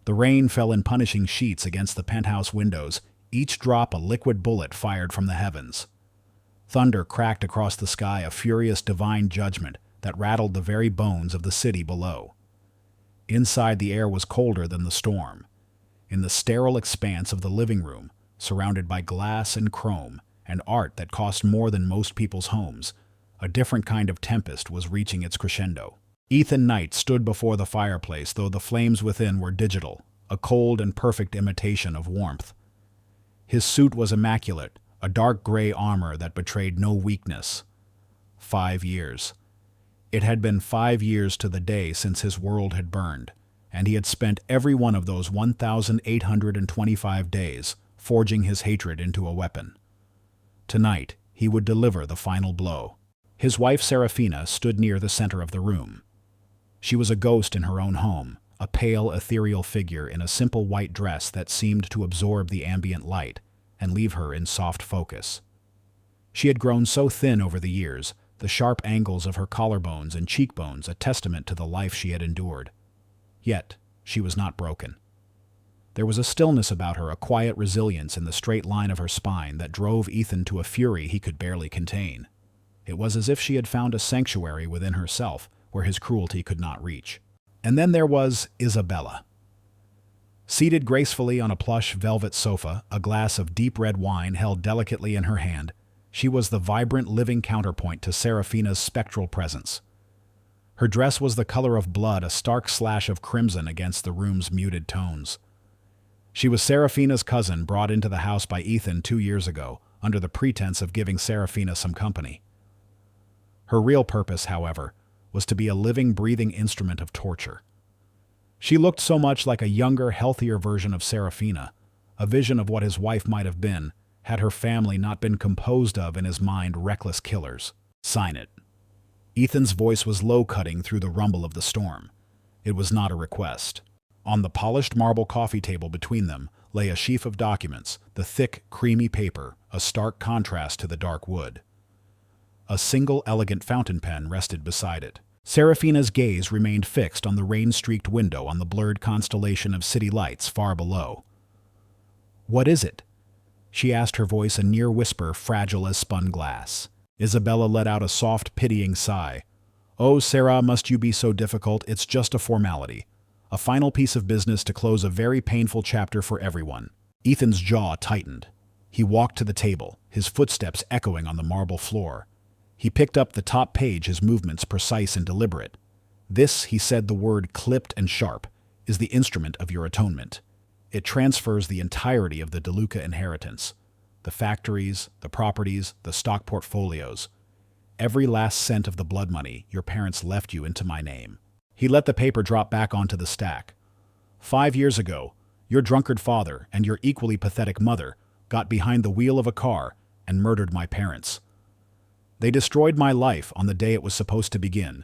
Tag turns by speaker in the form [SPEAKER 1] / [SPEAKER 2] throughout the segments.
[SPEAKER 1] The rain fell in punishing sheets against the penthouse windows, each drop a liquid bullet fired from the heavens. Thunder cracked across the sky, a furious divine judgment that rattled the very bones of the city below. Inside, the air was colder than the storm. In the sterile expanse of the living room, surrounded by glass and chrome and art that cost more than most people's homes, a different kind of tempest was reaching its crescendo. Ethan Knight stood before the fireplace, though the flames within were digital, a cold and perfect imitation of warmth. His suit was immaculate, a dark gray armor that betrayed no weakness. 5 years. It had been 5 years to the day since his world had burned, and he had spent every one of those 1,825 days forging his hatred into a weapon. Tonight, he would deliver the final blow. His wife Serafina stood near the center of the room. She was a ghost in her own home, a pale, ethereal figure in a simple white dress that seemed to absorb the ambient light and leave her in soft focus. She had grown so thin over the years, the sharp angles of her collarbones and cheekbones a testament to the life she had endured. Yet, she was not broken. There was a stillness about her, a quiet resilience in the straight line of her spine that drove Ethan to a fury he could barely contain. It was as if she had found a sanctuary within herself where his cruelty could not reach. And then there was Isabella. Seated gracefully on a plush velvet sofa, a glass of deep red wine held delicately in her hand, she was the vibrant living counterpoint to Serafina's spectral presence. Her dress was the color of blood, a stark slash of crimson against the room's muted tones. She was Serafina's cousin, brought into the house by Ethan 2 years ago, under the pretense of giving Serafina some company. Her real purpose, however, was to be a living, breathing instrument of torture. She looked so much like a younger, healthier version of Serafina, a vision of what his wife might have been, had her family not been composed of, in his mind, reckless killers. Sign it. Ethan's voice was low-cutting through the rumble of the storm. It was not a request. On the polished marble coffee table between them lay a sheaf of documents, the thick, creamy paper, a stark contrast to the dark wood. A single elegant fountain pen rested beside it. Serafina's gaze remained fixed on the rain-streaked window on the blurred constellation of city lights far below. "What is it?" she asked, her voice a near whisper, fragile as spun glass. Isabella let out a soft, pitying sigh. "Oh, Sarah, must you be so difficult? It's just a formality. A final piece of business to close a very painful chapter for everyone." Ethan's jaw tightened. He walked to the table, his footsteps echoing on the marble floor. He picked up the top page, his movements precise and deliberate. "This," he said, the word clipped and sharp, "is the instrument of your atonement. It transfers the entirety of the DeLuca inheritance. The factories, the properties, the stock portfolios. Every last cent of the blood money your parents left you into my name." He let the paper drop back onto the stack. 5 years ago, your drunkard father and your equally pathetic mother got behind the wheel of a car and murdered my parents. They destroyed my life on the day it was supposed to begin.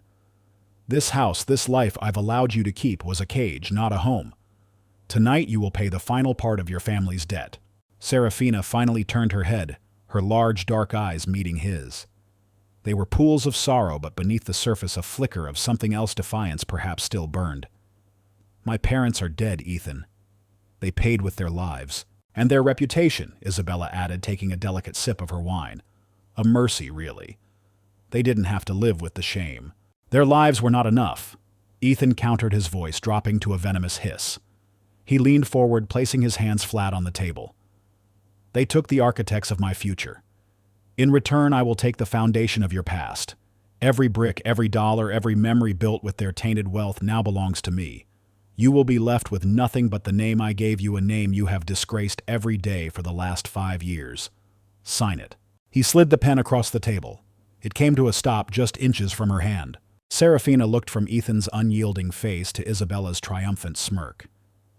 [SPEAKER 1] This house, this life I've allowed you to keep, was a cage, not a home. Tonight you will pay the final part of your family's debt." Serafina finally turned her head, her large dark eyes meeting his. They were pools of sorrow, but beneath the surface a flicker of something else, defiance perhaps, still burned. "My parents are dead, Ethan. They paid with their lives. And their reputation," Isabella added, taking a delicate sip of her wine. "A mercy, really. They didn't have to live with the shame. Their lives were not enough." Ethan countered, his voice dropping to a venomous hiss. He leaned forward, placing his hands flat on the table. "They took the architects of my future. In return, I will take the foundation of your past. Every brick, every dollar, every memory built with their tainted wealth now belongs to me. You will be left with nothing but the name I gave you, a name you have disgraced every day for the last 5 years. Sign it." He slid the pen across the table. It came to a stop just inches from her hand. Serafina looked from Ethan's unyielding face to Isabella's triumphant smirk.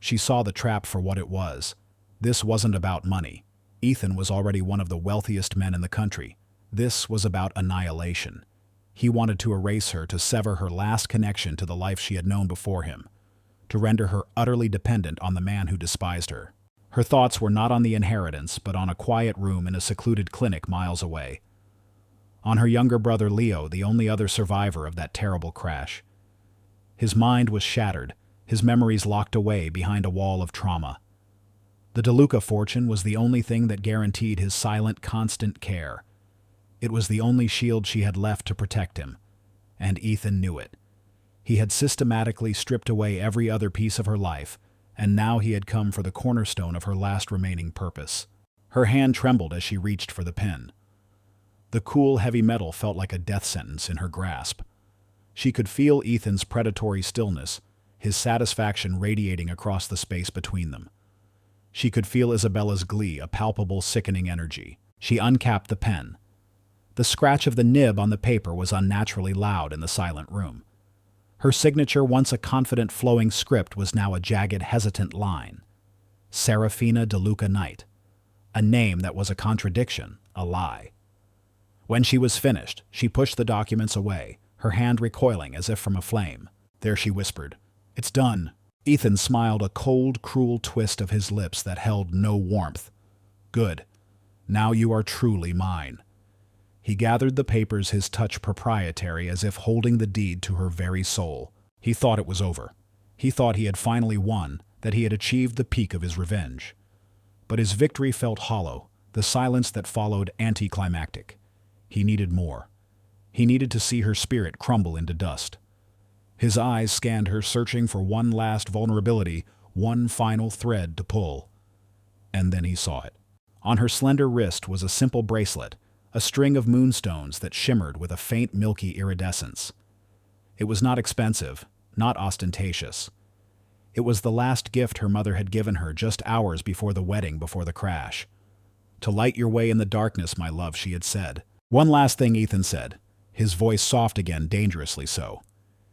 [SPEAKER 1] She saw the trap for what it was. This wasn't about money. Ethan was already one of the wealthiest men in the country. This was about annihilation. He wanted to erase her, to sever her last connection to the life she had known before him, to render her utterly dependent on the man who despised her. Her thoughts were not on the inheritance, but on a quiet room in a secluded clinic miles away. On her younger brother Leo, the only other survivor of that terrible crash. His mind was shattered, his memories locked away behind a wall of trauma. The DeLuca fortune was the only thing that guaranteed his silent, constant care. It was the only shield she had left to protect him, and Ethan knew it. He had systematically stripped away every other piece of her life, and now he had come for the cornerstone of her last remaining purpose. Her hand trembled as she reached for the pen. The cool, heavy metal felt like a death sentence in her grasp. She could feel Ethan's predatory stillness, his satisfaction radiating across the space between them. She could feel Isabella's glee, a palpable, sickening energy. She uncapped the pen. The scratch of the nib on the paper was unnaturally loud in the silent room. Her signature, once a confident, flowing script, was now a jagged, hesitant line. Serafina DeLuca Knight. A name that was a contradiction, a lie. When she was finished, she pushed the documents away, her hand recoiling as if from a flame. There she whispered, "It's done." Ethan smiled, a cold, cruel twist of his lips that held no warmth. "Good. Now you are truly mine." He gathered the papers, his touch proprietary, as if holding the deed to her very soul. He thought it was over. He thought he had finally won, that he had achieved the peak of his revenge. But his victory felt hollow, the silence that followed anticlimactic. He needed more. He needed to see her spirit crumble into dust. His eyes scanned her, searching for one last vulnerability, one final thread to pull. And then he saw it. On her slender wrist was a simple bracelet, a string of moonstones that shimmered with a faint milky iridescence. It was not expensive, not ostentatious. It was the last gift her mother had given her just hours before the wedding, before the crash. "To light your way in the darkness, my love," she had said. One last thing, Ethan said, his voice soft again, dangerously so.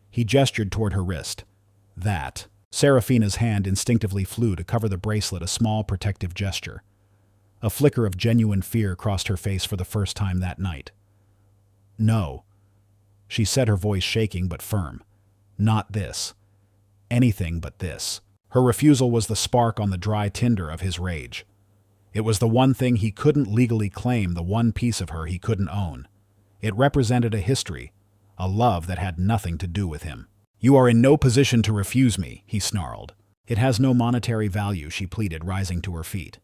[SPEAKER 1] He gestured toward her wrist. "That." Serafina's hand instinctively flew to cover the bracelet, a small protective gesture. A flicker of genuine fear crossed her face for the first time that night. "No," she said, her voice shaking but firm. "Not this. Anything but this." Her refusal was the spark on the dry tinder of his rage. It was the one thing he couldn't legally claim, the one piece of her he couldn't own. It represented a history, a love that had nothing to do with him. "You are in no position to refuse me," he snarled. "It has no monetary value," she pleaded, rising to her feet.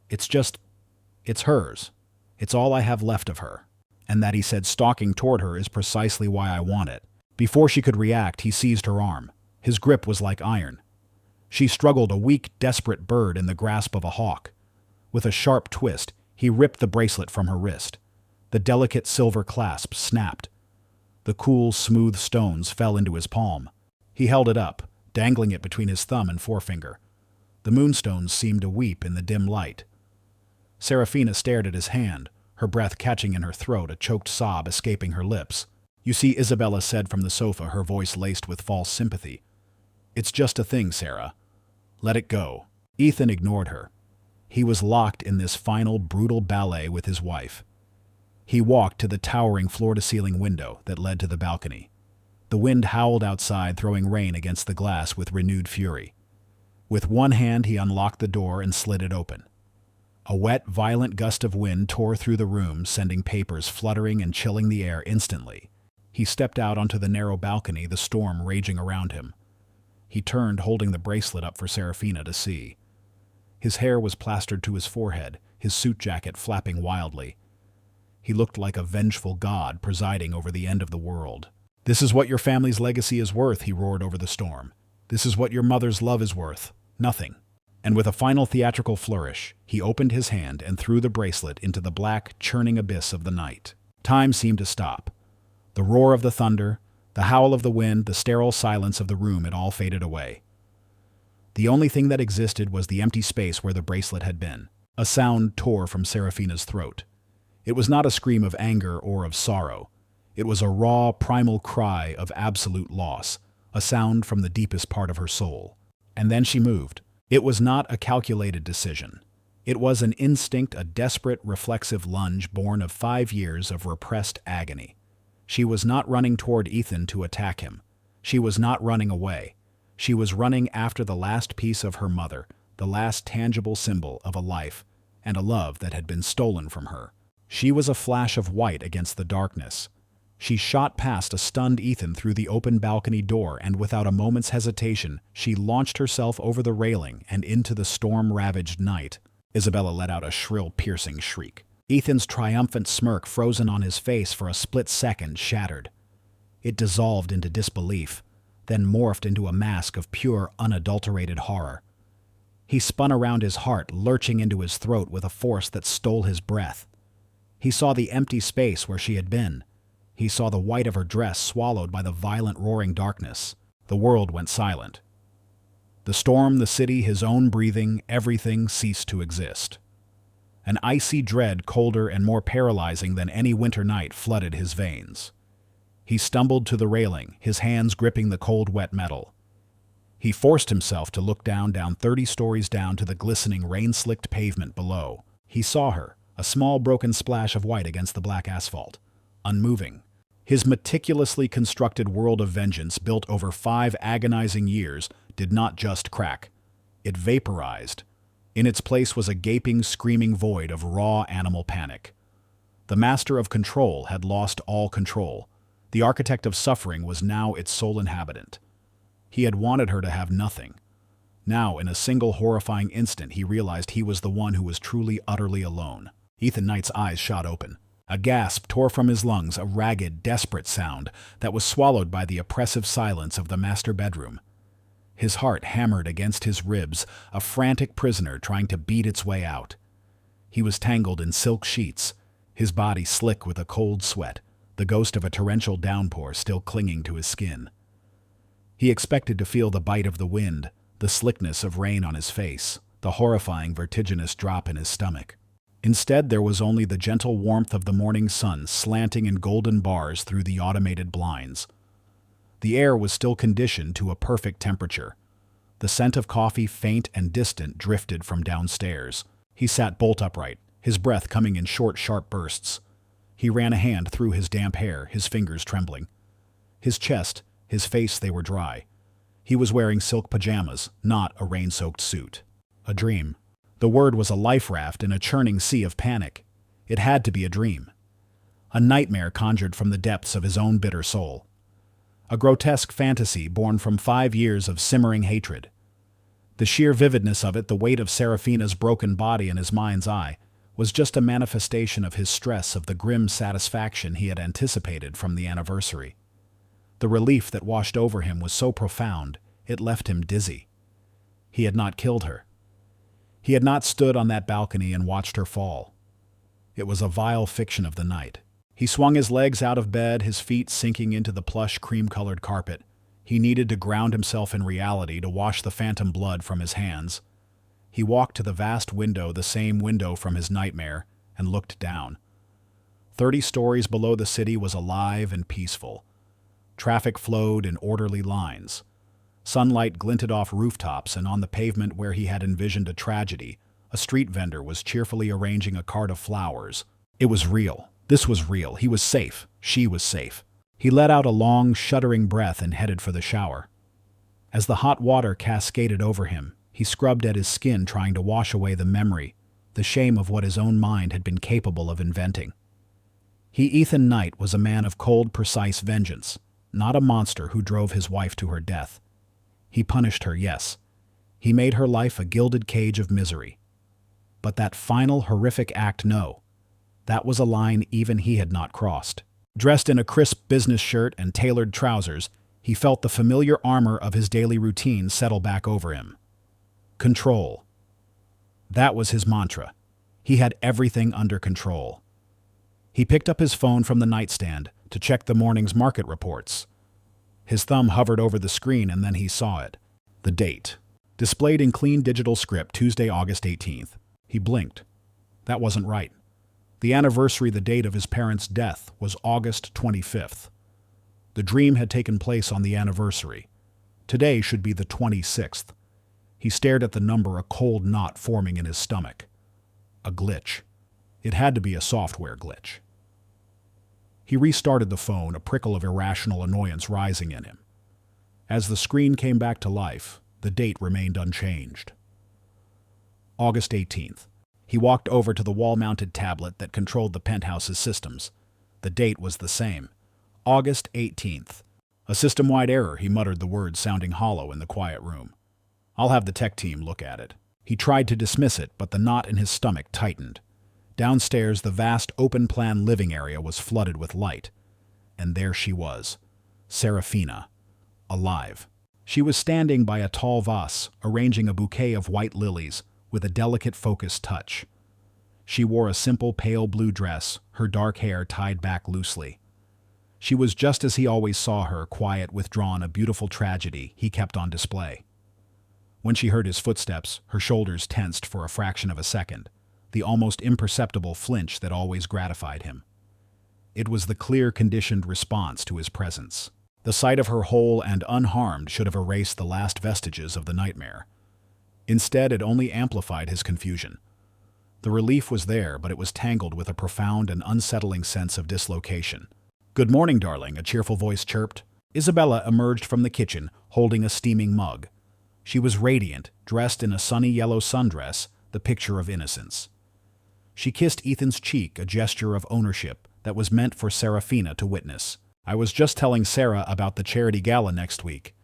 [SPEAKER 1] It's hers. It's all I have left of her." And that, he said, stalking toward her, "is precisely why I want it." Before she could react, he seized her arm. His grip was like iron. She struggled, a weak, desperate bird in the grasp of a hawk. With a sharp twist, he ripped the bracelet from her wrist. The delicate silver clasp snapped. The cool, smooth stones fell into his palm. He held it up, dangling it between his thumb and forefinger. The moonstones seemed to weep in the dim light. Serafina stared at his hand, her breath catching in her throat, a choked sob escaping her lips. "You see," Isabella said from the sofa, her voice laced with false sympathy. "It's just a thing, Sarah. Let it go." Ethan ignored her. He was locked in this final, brutal ballet with his wife. He walked to the towering floor-to-ceiling window that led to the balcony. The wind howled outside, throwing rain against the glass with renewed fury. With one hand, he unlocked the door and slid it open. A wet, violent gust of wind tore through the room, sending papers fluttering and chilling the air instantly. He stepped out onto the narrow balcony, the storm raging around him. He turned, holding the bracelet up for Serafina to see. His hair was plastered to his forehead, his suit jacket flapping wildly. He looked like a vengeful god presiding over the end of the world. "This is what your family's legacy is worth," he roared over the storm. "This is what your mother's love is worth. Nothing." And with a final theatrical flourish, he opened his hand and threw the bracelet into the black, churning abyss of the night. Time seemed to stop. The roar of the thunder, the howl of the wind, the sterile silence of the room, it all faded away. The only thing that existed was the empty space where the bracelet had been. A sound tore from Serafina's throat. It was not a scream of anger or of sorrow. It was a raw, primal cry of absolute loss, a sound from the deepest part of her soul. And then she moved. It was not a calculated decision. It was an instinct, a desperate, reflexive lunge born of 5 years of repressed agony. She was not running toward Ethan to attack him. She was not running away. She was running after the last piece of her mother, the last tangible symbol of a life and a love that had been stolen from her. She was a flash of white against the darkness. She shot past a stunned Ethan through the open balcony door, and without a moment's hesitation, she launched herself over the railing and into the storm-ravaged night. Isabella let out a shrill, piercing shriek. Ethan's triumphant smirk, frozen on his face for a split second, shattered. It dissolved into disbelief, then morphed into a mask of pure, unadulterated horror. He spun around, his heart lurching into his throat with a force that stole his breath. He saw the empty space where she had been. He saw the white of her dress swallowed by the violent, roaring darkness. The world went silent. The storm, the city, his own breathing, everything ceased to exist. An icy dread, colder and more paralyzing than any winter night, flooded his veins. He stumbled to the railing, his hands gripping the cold, wet metal. He forced himself to look down 30 stories down to the glistening, rain-slicked pavement below. He saw her, a small broken splash of white against the black asphalt, unmoving. His meticulously constructed world of vengeance, built over 5 agonizing years, did not just crack. It vaporized. In its place was a gaping, screaming void of raw animal panic. The master of control had lost all control. The architect of suffering was now its sole inhabitant. He had wanted her to have nothing. Now, in a single horrifying instant, he realized he was the one who was truly, utterly alone. Ethan Knight's eyes shot open. A gasp tore from his lungs, a ragged, desperate sound that was swallowed by the oppressive silence of the master bedroom. His heart hammered against his ribs, a frantic prisoner trying to beat its way out. He was tangled in silk sheets, his body slick with a cold sweat, the ghost of a torrential downpour still clinging to his skin. He expected to feel the bite of the wind, the slickness of rain on his face, the horrifying, vertiginous drop in his stomach. Instead, there was only the gentle warmth of the morning sun slanting in golden bars through the automated blinds. The air was still conditioned to a perfect temperature. The scent of coffee, faint and distant, drifted from downstairs. He sat bolt upright, his breath coming in short, sharp bursts. He ran a hand through his damp hair, his fingers trembling. His chest, his face, they were dry. He was wearing silk pajamas, not a rain-soaked suit. A dream. The word was a life raft in a churning sea of panic. It had to be a dream. A nightmare conjured from the depths of his own bitter soul. A grotesque fantasy born from 5 years of simmering hatred. The sheer vividness of it, the weight of Serafina's broken body in his mind's eye, was just a manifestation of his stress, of the grim satisfaction he had anticipated from the anniversary. The relief that washed over him was so profound, it left him dizzy. He had not killed her. He had not stood on that balcony and watched her fall. It was a vile fiction of the night. He swung his legs out of bed, his feet sinking into the plush, cream-colored carpet. He needed to ground himself in reality, to wash the phantom blood from his hands. He walked to the vast window, the same window from his nightmare, and looked down. 30 stories below the city was alive and peaceful. Traffic flowed in orderly lines. Sunlight glinted off rooftops, and on the pavement where he had envisioned a tragedy, a street vendor was cheerfully arranging a cart of flowers. It was real. This was real. He was safe. She was safe. He let out a long, shuddering breath and headed for the shower. As the hot water cascaded over him, he scrubbed at his skin, trying to wash away the memory, the shame of what his own mind had been capable of inventing. He, Ethan Knight, was a man of cold, precise vengeance, not a monster who drove his wife to her death. He punished her, yes. He made her life a gilded cage of misery. But that final, horrific act, no. That was a line even he had not crossed. Dressed in a crisp business shirt and tailored trousers, he felt the familiar armor of his daily routine settle back over him. Control. That was his mantra. He had everything under control. He picked up his phone from the nightstand to check the morning's market reports. His thumb hovered over the screen, and then he saw it. The date. Displayed in clean digital script, Tuesday, August 18th. He blinked. That wasn't right. The anniversary, the date of his parents' death, was August 25th. The dream had taken place on the anniversary. Today should be the 26th. He stared at the number, a cold knot forming in his stomach. A glitch. It had to be a software glitch. He restarted the phone, a prickle of irrational annoyance rising in him. As the screen came back to life, the date remained unchanged. August 18th. He walked over to the wall-mounted tablet that controlled the penthouse's systems. The date was the same, August 18th. A system-wide error, he muttered the words sounding hollow in the quiet room. I'll have the tech team look at it. He tried to dismiss it, but the knot in his stomach tightened. Downstairs, the vast open-plan living area was flooded with light. And there she was, Serafina, alive. She was standing by a tall vase, arranging a bouquet of white lilies with a delicate focused touch. She wore a simple pale blue dress, her dark hair tied back loosely. She was just as he always saw her, quiet, withdrawn, a beautiful tragedy he kept on display. When she heard his footsteps, her shoulders tensed for a fraction of a second, the almost imperceptible flinch that always gratified him. It was the clear, conditioned response to his presence. The sight of her whole and unharmed should have erased the last vestiges of the nightmare. Instead, it only amplified his confusion. The relief was there, but it was tangled with a profound and unsettling sense of dislocation. "Good morning, darling," a cheerful voice chirped. Isabella emerged from the kitchen, holding a steaming mug. She was radiant, dressed in a sunny yellow sundress, the picture of innocence. She kissed Ethan's cheek, a gesture of ownership that was meant for Serafina to witness. "I was just telling Sarah about the charity gala next week,"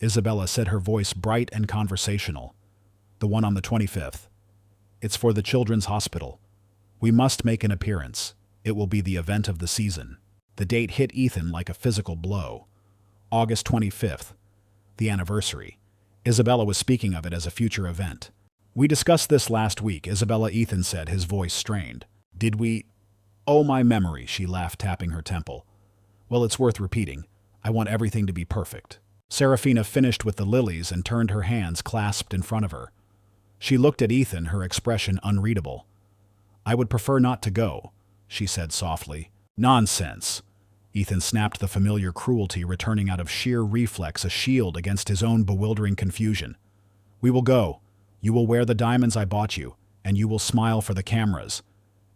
[SPEAKER 1] Isabella said, her voice bright and conversational. "The one on the 25th. It's for the Children's Hospital. We must make an appearance. It will be the event of the season." The date hit Ethan like a physical blow. August 25th. The anniversary. Isabella was speaking of it as a future event. "We discussed this last week," Ethan said, his voice strained. "Did we?" "Oh, my memory," she laughed, tapping her temple. "Well, it's worth repeating. I want everything to be perfect." Serafina finished with the lilies and turned, her hands clasped in front of her. She looked at Ethan, her expression unreadable. "I would prefer not to go," she said softly. "Nonsense." Ethan snapped, the familiar cruelty returning out of sheer reflex, a shield against his own bewildering confusion. "We will go. You will wear the diamonds I bought you, and you will smile for the cameras.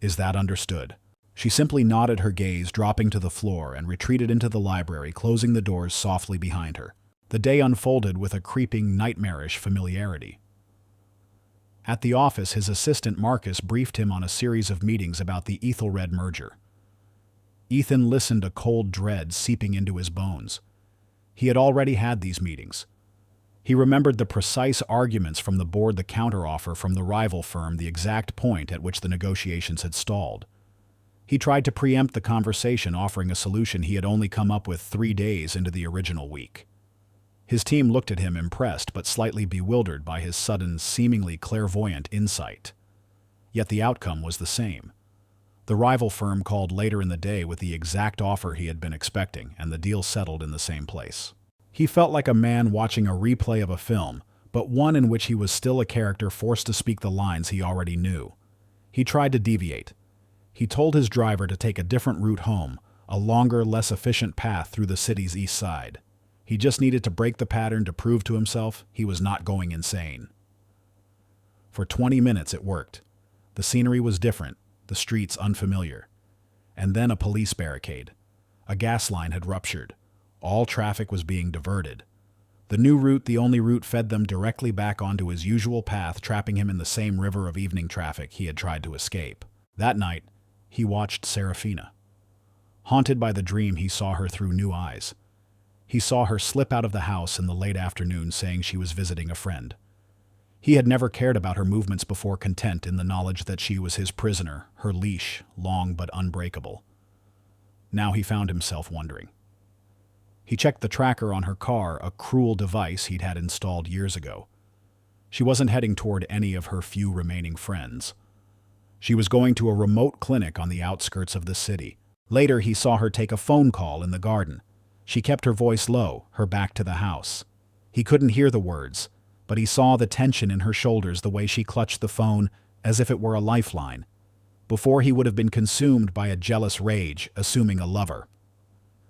[SPEAKER 1] Is that understood?" She simply nodded, her gaze dropping to the floor, and retreated into the library, closing the doors softly behind her. The day unfolded with a creeping, nightmarish familiarity. At the office, his assistant Marcus briefed him on a series of meetings about the Ethelred merger. Ethan listened, a cold dread seeping into his bones. He had already had these meetings. He remembered the precise arguments from the board, the counteroffer from the rival firm, the exact point at which the negotiations had stalled. He tried to preempt the conversation, offering a solution he had only come up with 3 days into the original week. His team looked at him, impressed but slightly bewildered by his sudden, seemingly clairvoyant insight. Yet the outcome was the same. The rival firm called later in the day with the exact offer he had been expecting, and the deal settled in the same place. He felt like a man watching a replay of a film, but one in which he was still a character forced to speak the lines he already knew. He tried to deviate. He told his driver to take a different route home, a longer, less efficient path through the city's east side. He just needed to break the pattern to prove to himself he was not going insane. For 20 minutes it worked. The scenery was different, the streets unfamiliar. And then a police barricade. A gas line had ruptured. All traffic was being diverted. The new route, the only route, fed them directly back onto his usual path, trapping him in the same river of evening traffic he had tried to escape. That night, he watched Serafina. Haunted by the dream, he saw her through new eyes. He saw her slip out of the house in the late afternoon, saying she was visiting a friend. He had never cared about her movements before, content in the knowledge that she was his prisoner, her leash, long but unbreakable. Now he found himself wondering. He checked the tracker on her car, a cruel device he'd had installed years ago. She wasn't heading toward any of her few remaining friends. She was going to a remote clinic on the outskirts of the city. Later, he saw her take a phone call in the garden. She kept her voice low, her back to the house. He couldn't hear the words, but he saw the tension in her shoulders, the way she clutched the phone as if it were a lifeline. Before, he would have been consumed by a jealous rage, assuming a lover.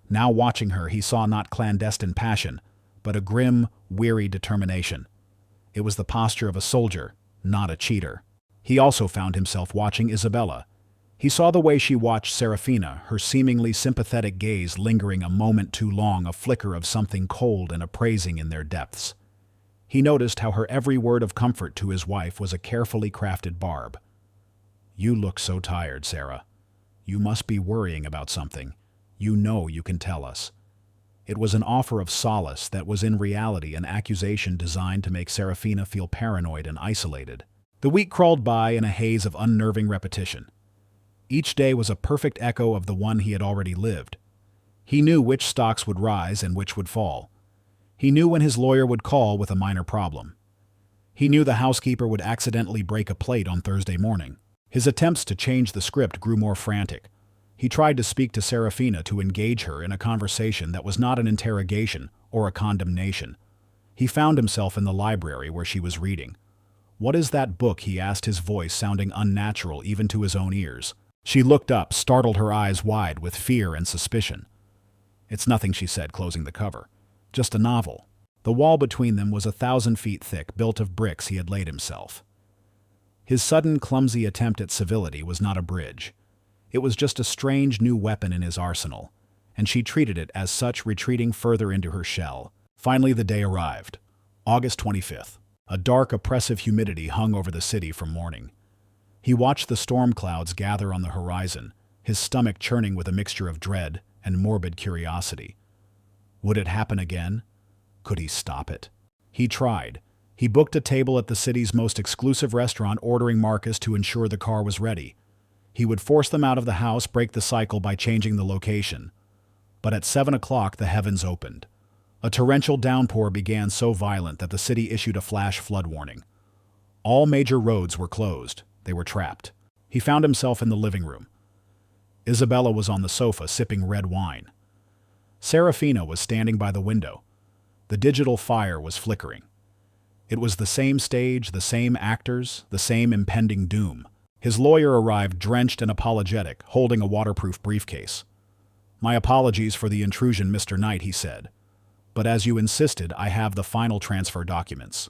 [SPEAKER 1] Now, watching her, he saw not clandestine passion, but a grim, weary determination. It was the posture of a soldier, not a cheater. He also found himself watching Isabella. He saw the way she watched Serafina, her seemingly sympathetic gaze lingering a moment too long, a flicker of something cold and appraising in their depths. He noticed how her every word of comfort to his wife was a carefully crafted barb. "You look so tired, Sarah. You must be worrying about something. You know you can tell us." It was an offer of solace that was in reality an accusation designed to make Serafina feel paranoid and isolated. The week crawled by in a haze of unnerving repetition. Each day was a perfect echo of the one he had already lived. He knew which stocks would rise and which would fall. He knew when his lawyer would call with a minor problem. He knew the housekeeper would accidentally break a plate on Thursday morning. His attempts to change the script grew more frantic. He tried to speak to Serafina to engage her in a conversation that was not an interrogation or a condemnation. He found himself in the library where she was reading. "What is that book?" he asked, his voice sounding unnatural even to his own ears. She looked up, startled, her eyes wide with fear and suspicion. "It's nothing," she said, closing the cover. "Just a novel." The wall between them was 1,000 feet thick, built of bricks he had laid himself. His sudden, clumsy attempt at civility was not a bridge. It was just a strange new weapon in his arsenal, and she treated it as such, retreating further into her shell. Finally, the day arrived. August 25th. A dark, oppressive humidity hung over the city from morning. He watched the storm clouds gather on the horizon, his stomach churning with a mixture of dread and morbid curiosity. Would it happen again? Could he stop it? He tried. He booked a table at the city's most exclusive restaurant, ordering Marcus to ensure the car was ready. He would force them out of the house, break the cycle by changing the location. But at 7 o'clock, the heavens opened. A torrential downpour began so violent that the city issued a flash flood warning. All major roads were closed. They were trapped. He found himself in the living room. Isabella was on the sofa, sipping red wine. Serafina was standing by the window. The digital fire was flickering. It was the same stage, the same actors, the same impending doom. His lawyer arrived, drenched and apologetic, holding a waterproof briefcase. "My apologies for the intrusion, Mr. Knight," he said. "But as you insisted, I have the final transfer documents.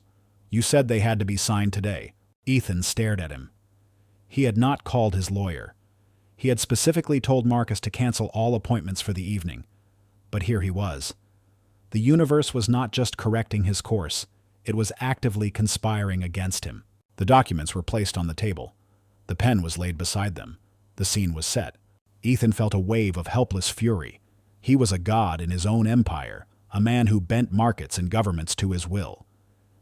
[SPEAKER 1] You said they had to be signed today." Ethan stared at him. He had not called his lawyer. He had specifically told Marcus to cancel all appointments for the evening. But here he was. The universe was not just correcting his course, it was actively conspiring against him. The documents were placed on the table. The pen was laid beside them. The scene was set. Ethan felt a wave of helpless fury. He was a god in his own empire, a man who bent markets and governments to his will.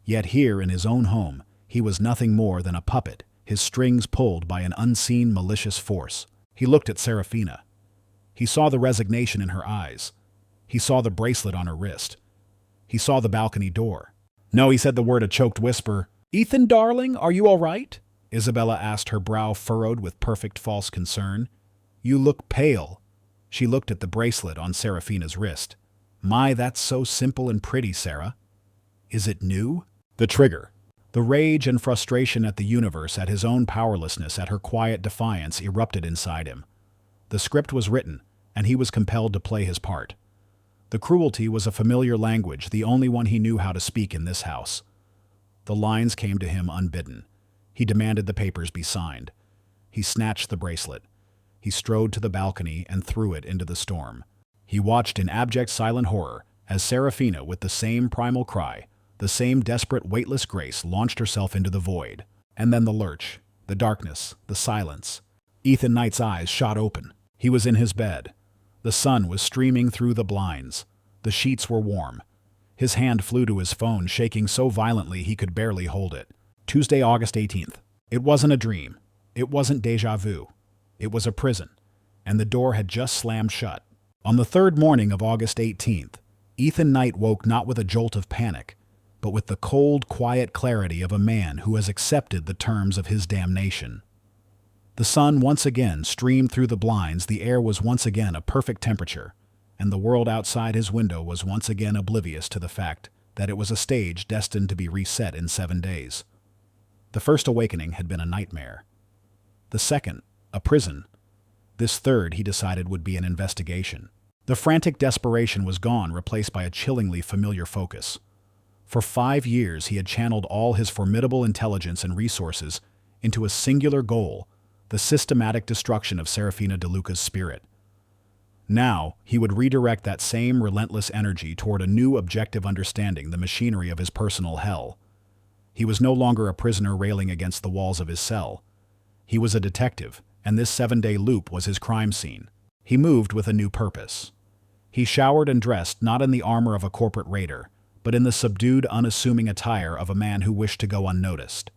[SPEAKER 1] Yet here in his own home, he was nothing more than a puppet, his strings pulled by an unseen malicious force. He looked at Serafina. He saw the resignation in her eyes. He saw the bracelet on her wrist. He saw the balcony door. "No," he said the word, a choked whisper. "Ethan, darling, are you all right?" Isabella asked, her brow furrowed with perfect false concern. "You look pale." She looked at the bracelet on Serafina's wrist. "My, that's so simple and pretty, Sarah." "Is it new?" The trigger. The rage and frustration at the universe, at his own powerlessness, at her quiet defiance, erupted inside him. The script was written, and he was compelled to play his part. The cruelty was a familiar language, the only one he knew how to speak in this house. The lines came to him unbidden. He demanded the papers be signed. He snatched the bracelet. He strode to the balcony and threw it into the storm. He watched in abject silent horror as Serafina, with the same primal cry, the same desperate, weightless grace, launched herself into the void. And then the lurch, the darkness, the silence. Ethan Knight's eyes shot open. He was in his bed. The sun was streaming through the blinds. The sheets were warm. His hand flew to his phone, shaking so violently he could barely hold it. Tuesday, August 18th. It wasn't a dream. It wasn't déjà vu. It was a prison, and the door had just slammed shut. On the third morning of August 18th, Ethan Knight woke not with a jolt of panic, but with the cold, quiet clarity of a man who has accepted the terms of his damnation. The sun once again streamed through the blinds, the air was once again a perfect temperature, and the world outside his window was once again oblivious to the fact that it was a stage destined to be reset in 7 days. The first awakening had been a nightmare. The second, a prison. This third, he decided, would be an investigation. The frantic desperation was gone, replaced by a chillingly familiar focus. For 5 years, he had channeled all his formidable intelligence and resources into a singular goal, the systematic destruction of Serafina De Luca's spirit. Now, he would redirect that same relentless energy toward a new objective understanding, the machinery of his personal hell. He was no longer a prisoner railing against the walls of his cell. He was a detective, and this 7-day loop was his crime scene. He moved with a new purpose. He showered and dressed not in the armor of a corporate raider, but in the subdued, unassuming attire of a man who wished to go unnoticed.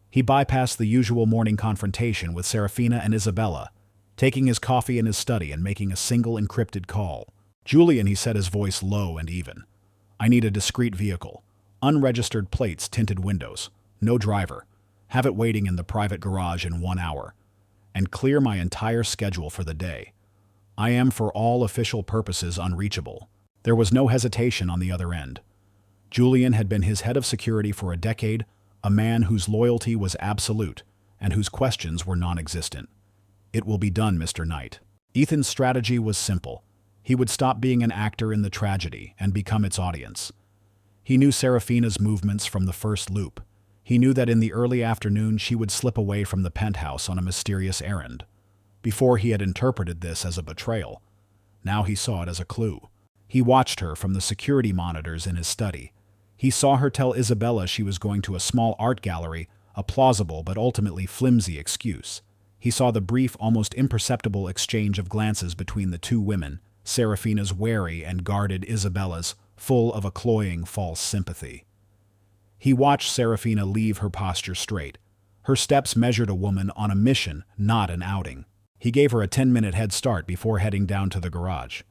[SPEAKER 1] He bypassed the usual morning confrontation with Serafina and Isabella, taking his coffee in his study and making a single encrypted call. "Julian," he said, his voice low and even. "I need a discreet vehicle. Unregistered plates, tinted windows. No driver. Have it waiting in the private garage in 1 hour. And clear my entire schedule for the day. I am for all official purposes unreachable." There was no hesitation on the other end. Julian had been his head of security for a decade, a man whose loyalty was absolute and whose questions were non-existent. "It will be done, Mr. Knight." Ethan's strategy was simple. He would stop being an actor in the tragedy and become its audience. He knew Serafina's movements from the first loop. He knew that in the early afternoon she would slip away from the penthouse on a mysterious errand. Before he had interpreted this as a betrayal. Now he saw it as a clue. He watched her from the security monitors in his study. He saw her tell Isabella she was going to a small art gallery, a plausible but ultimately flimsy excuse. He saw the brief, almost imperceptible exchange of glances between the two women, Serafina's wary and guarded, Isabella's full of a cloying false sympathy. He watched Serafina leave her posture straight. Her steps measured a woman on a mission, not an outing. He gave her a 10-minute head start before heading down to the garage.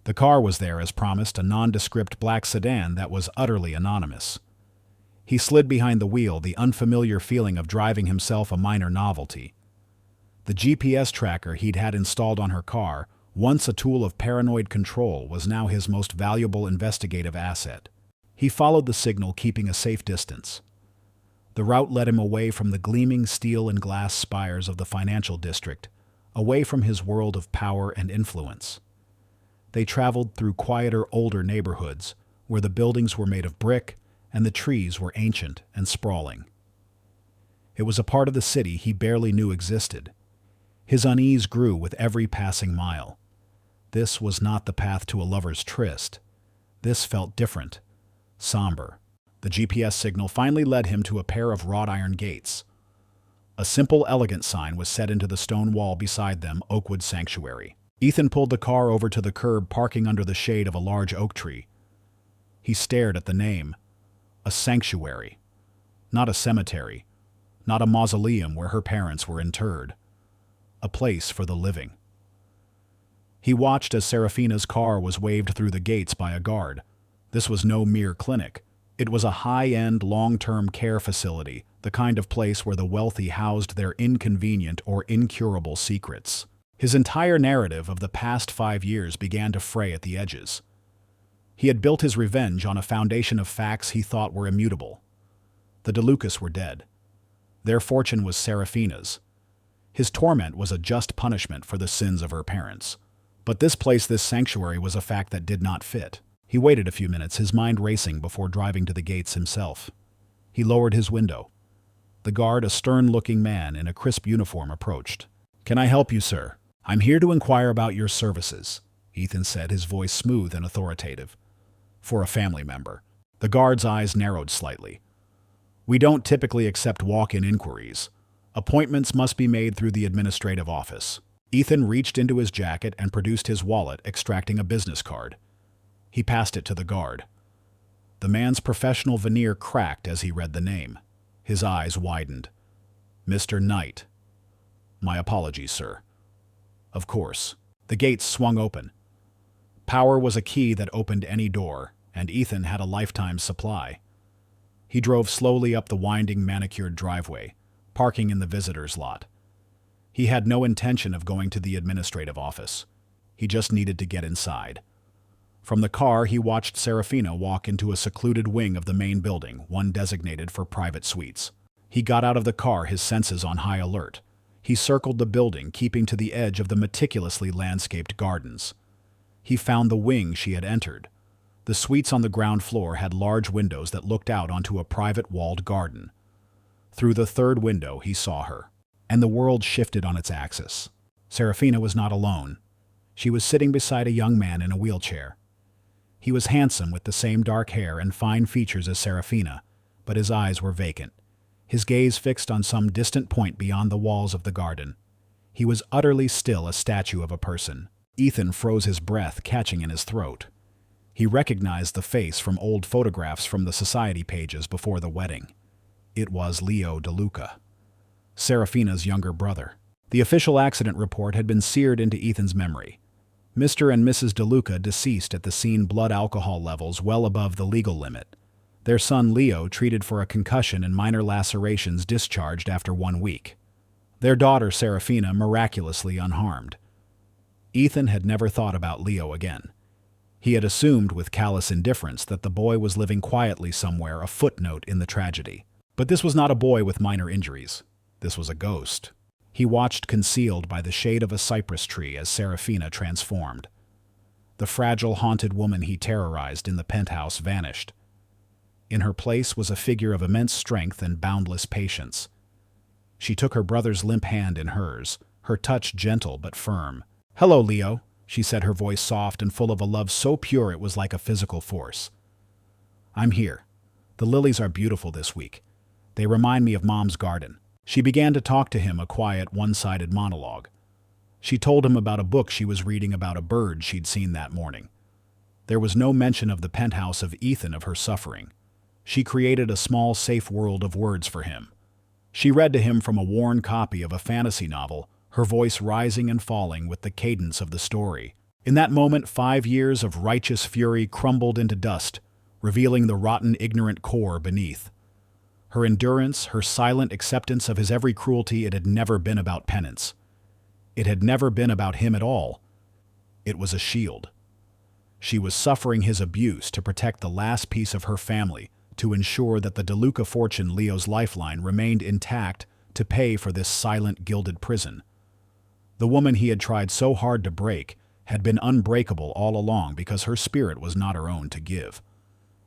[SPEAKER 1] The car was there as promised, a nondescript black sedan that was utterly anonymous. He slid behind the wheel, the unfamiliar feeling of driving himself a minor novelty. The GPS tracker he'd had installed on her car, once a tool of paranoid control, was now his most valuable investigative asset. He followed the signal, keeping a safe distance. The route led him away from the gleaming steel and glass spires of the financial district, away from his world of power and influence. They traveled through quieter, older neighborhoods, where the buildings were made of brick and the trees were ancient and sprawling. It was a part of the city he barely knew existed. His unease grew with every passing mile. This was not the path to a lover's tryst. This felt different, somber. The GPS signal finally led him to a pair of wrought iron gates. A simple, elegant sign was set into the stone wall beside them, Oakwood Sanctuary. Ethan pulled the car over to the curb, parking under the shade of a large oak tree. He stared at the name. A sanctuary. Not a cemetery. Not a mausoleum where her parents were interred. A place for the living. He watched as Serafina's car was waved through the gates by a guard. This was no mere clinic. It was a high-end, long-term care facility, the kind of place where the wealthy housed their inconvenient or incurable secrets. His entire narrative of the past 5 years began to fray at the edges. He had built his revenge on a foundation of facts he thought were immutable. The DeLucas were dead. Their fortune was Serafina's. His torment was a just punishment for the sins of her parents. But this place, this sanctuary, was a fact that did not fit. He waited a few minutes, his mind racing, before driving to the gates himself. He lowered his window. The guard, a stern-looking man in a crisp uniform, approached. "Can I help you, sir?" "I'm here to inquire about your services," Ethan said, his voice smooth and authoritative. "For a family member." The guard's eyes narrowed slightly. "We don't typically accept walk-in inquiries. Appointments must be made through the administrative office." Ethan reached into his jacket and produced his wallet, extracting a business card. He passed it to the guard. The man's professional veneer cracked as he read the name. His eyes widened. "Mr. Knight." "My apologies, sir." "Of course." The gates swung open. Power was a key that opened any door, and Ethan had a lifetime's supply. He drove slowly up the winding, manicured driveway, parking in the visitor's lot. He had no intention of going to the administrative office. He just needed to get inside. From the car, he watched Serafina walk into a secluded wing of the main building, one designated for private suites. He got out of the car, his senses on high alert. He circled the building, keeping to the edge of the meticulously landscaped gardens. He found the wing she had entered. The suites on the ground floor had large windows that looked out onto a private walled garden. Through the third window, he saw her, and the world shifted on its axis. Serafina was not alone. She was sitting beside a young man in a wheelchair. He was handsome, with the same dark hair and fine features as Serafina, but his eyes were vacant, his gaze fixed on some distant point beyond the walls of the garden. He was utterly still, a statue of a person. Ethan froze his breath, catching in his throat. He recognized the face from old photographs from the society pages before the wedding. It was Leo DeLuca, Serafina's younger brother. The official accident report had been seared into Ethan's memory. Mr. and Mrs. DeLuca deceased at the scene, blood alcohol levels well above the legal limit. Their son Leo treated for a concussion and minor lacerations, discharged after 1 week. Their daughter Serafina miraculously unharmed. Ethan had never thought about Leo again. He had assumed with callous indifference that the boy was living quietly somewhere, a footnote in the tragedy. But this was not a boy with minor injuries. This was a ghost. He watched concealed by the shade of a cypress tree as Serafina transformed. The fragile, haunted woman he terrorized in the penthouse vanished. In her place was a figure of immense strength and boundless patience. She took her brother's limp hand in hers, her touch gentle but firm. "Hello, Leo," she said, her voice soft and full of a love so pure it was like a physical force. "I'm here. The lilies are beautiful this week. They remind me of Mom's garden." She began to talk to him, a quiet, one-sided monologue. She told him about a book she was reading about a bird she'd seen that morning. There was no mention of the penthouse, of Ethan, of her suffering. She created a small, safe world of words for him. She read to him from a worn copy of a fantasy novel, her voice rising and falling with the cadence of the story. In that moment, 5 years of righteous fury crumbled into dust, revealing the rotten, ignorant core beneath. Her endurance, her silent acceptance of his every cruelty. It had never been about penance. It had never been about him at all. It was a shield. She was suffering his abuse to protect the last piece of her family, to ensure that the DeLuca fortune, Leo's lifeline, remained intact to pay for this silent, gilded prison. The woman he had tried so hard to break had been unbreakable all along because her spirit was not her own to give.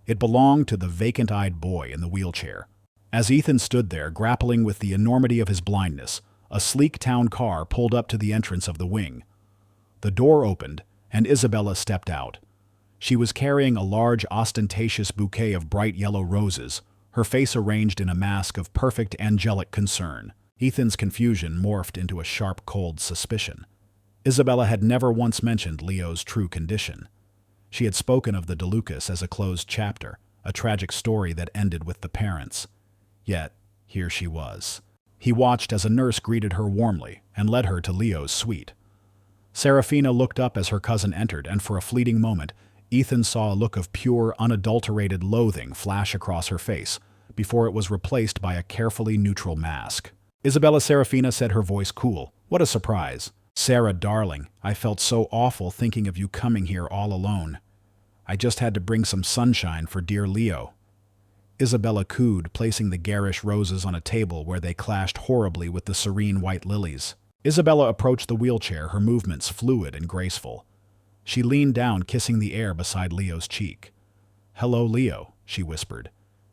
[SPEAKER 1] It belonged to the vacant-eyed boy in the wheelchair. As Ethan stood there, grappling with the enormity of his blindness, a sleek town car pulled up to the entrance of the wing. The door opened, and Isabella stepped out. She was carrying a large, ostentatious bouquet of bright yellow roses, her face arranged in a mask of perfect angelic concern. Ethan's confusion morphed into a sharp, cold suspicion. Isabella had never once mentioned Leo's true condition. She had spoken of the DeLucas as a closed chapter, a tragic story that ended with the parents. Yet, here she was. He watched as a nurse greeted her warmly and led her to Leo's suite. Serafina looked up as her cousin entered, and for a fleeting moment, Ethan saw a look of pure, unadulterated loathing flash across her face, before it was replaced by a carefully neutral mask. "Isabella," Serafina said, her voice cool. "What a surprise." "Sarah, darling, I felt so awful thinking of you coming here all alone. I just had to bring some sunshine for dear Leo." Isabella cooed, placing the garish roses on a table where they clashed horribly with the serene white lilies. Isabella approached the wheelchair, her movements fluid and graceful. She leaned down, kissing the air beside Leo's cheek. "Hello, Leo," she whispered.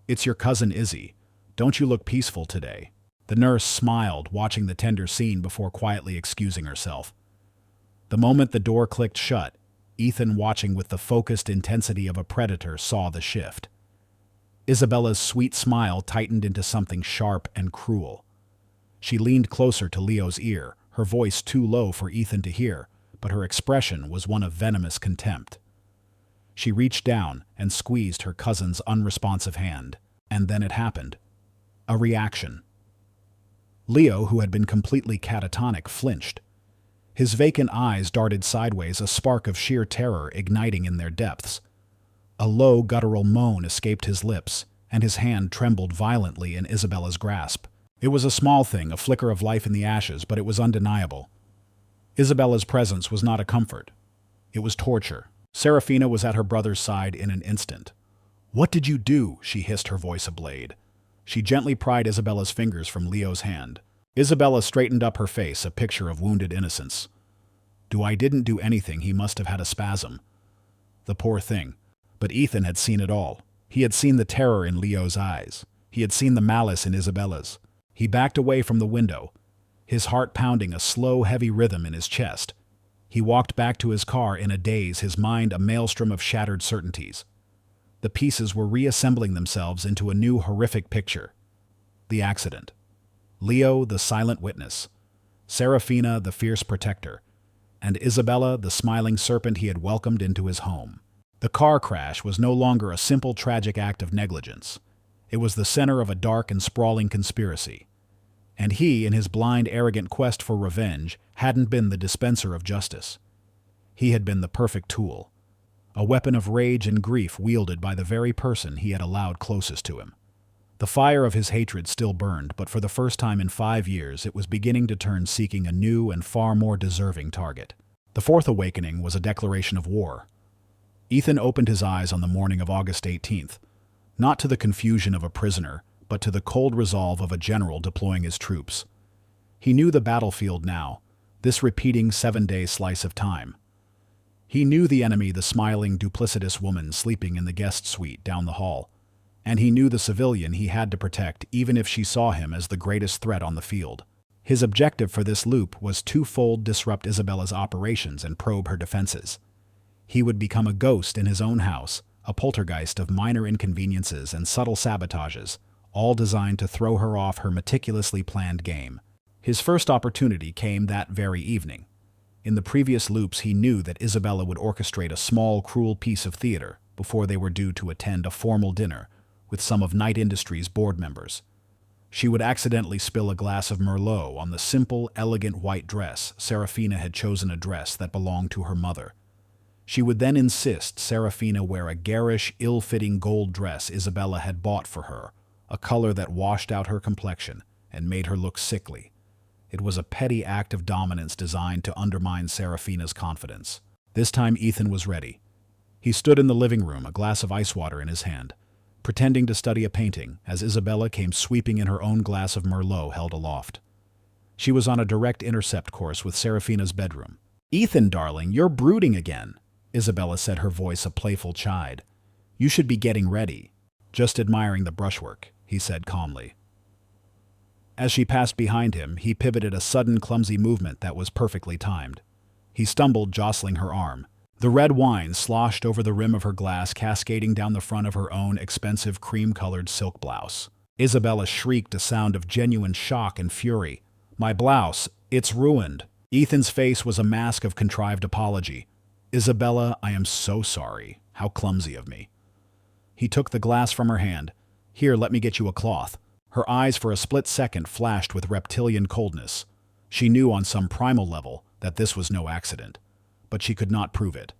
[SPEAKER 1] "It's your cousin Izzy. Don't you look peaceful today?" The nurse smiled, watching the tender scene before quietly excusing herself. The moment the door clicked shut, Ethan, watching with the focused intensity of a predator, saw the shift. Isabella's sweet smile tightened into something sharp and cruel. She leaned closer to Leo's ear, her voice too low for Ethan to hear, but her expression was one of venomous contempt. She reached down and squeezed her cousin's unresponsive hand, and then it happened. A reaction. Leo, who had been completely catatonic, flinched. His vacant eyes darted sideways, a spark of sheer terror igniting in their depths. A low, guttural moan escaped his lips, and his hand trembled violently in Isabella's grasp. It was a small thing, a flicker of life in the ashes, but it was undeniable. Isabella's presence was not a comfort. It was torture. Serafina was at her brother's side in an instant. "What did you do?" she hissed, her voice a blade. She gently pried Isabella's fingers from Leo's hand. Isabella straightened up, her face a picture of wounded innocence. I didn't do anything. He must have had a spasm." The poor thing. But Ethan had seen it all. He had seen the terror in Leo's eyes. He had seen the malice in Isabella's. He backed away from the window, his heart pounding a slow, heavy rhythm in his chest. He walked back to his car in a daze, his mind a maelstrom of shattered certainties. The pieces were reassembling themselves into a new horrific picture. The accident. Leo, the silent witness. Serafina, the fierce protector, and Isabella, the smiling serpent he had welcomed into his home. The car crash was no longer a simple tragic act of negligence. It was the center of a dark and sprawling conspiracy. And he, in his blind, arrogant quest for revenge, hadn't been the dispenser of justice. He had been the perfect tool, a weapon of rage and grief wielded by the very person he had allowed closest to him. The fire of his hatred still burned, but for the first time in 5 years it was beginning to turn, seeking a new and far more deserving target. The fourth awakening was a declaration of war. Ethan opened his eyes on the morning of August 18th, not to the confusion of a prisoner, but to the cold resolve of a general deploying his troops. He knew the battlefield now, this repeating 7-day slice of time. He knew the enemy, the smiling, duplicitous woman sleeping in the guest suite down the hall. And he knew the civilian he had to protect, even if she saw him as the greatest threat on the field. His objective for this loop was twofold: disrupt Isabella's operations and probe her defenses. He would become a ghost in his own house, a poltergeist of minor inconveniences and subtle sabotages, all designed to throw her off her meticulously planned game. His first opportunity came that very evening. In the previous loops, he knew that Isabella would orchestrate a small, cruel piece of theater before they were due to attend a formal dinner with some of Knight Industries' board members. She would accidentally spill a glass of Merlot on the simple, elegant white dress Serafina had chosen, a dress that belonged to her mother. She would then insist Serafina wear a garish, ill-fitting gold dress Isabella had bought for her, a color that washed out her complexion and made her look sickly. It was a petty act of dominance designed to undermine Serafina's confidence. This time Ethan was ready. He stood in the living room, a glass of ice water in his hand, pretending to study a painting as Isabella came sweeping in, her own glass of Merlot held aloft. She was on a direct intercept course with Serafina's bedroom. "Ethan, darling, you're brooding again," Isabella said, her voice a playful chide. "You should be getting ready." "Just admiring the brushwork," he said calmly. As she passed behind him, he pivoted, a sudden, clumsy movement that was perfectly timed. He stumbled, jostling her arm. The red wine sloshed over the rim of her glass, cascading down the front of her own expensive cream-colored silk blouse. Isabella shrieked, a sound of genuine shock and fury. "My blouse, it's ruined." Ethan's face was a mask of contrived apology. "Isabella, I am so sorry. How clumsy of me." He took the glass from her hand. "Here, let me get you a cloth." Her eyes for a split second flashed with reptilian coldness. She knew on some primal level that this was no accident, but she could not prove it.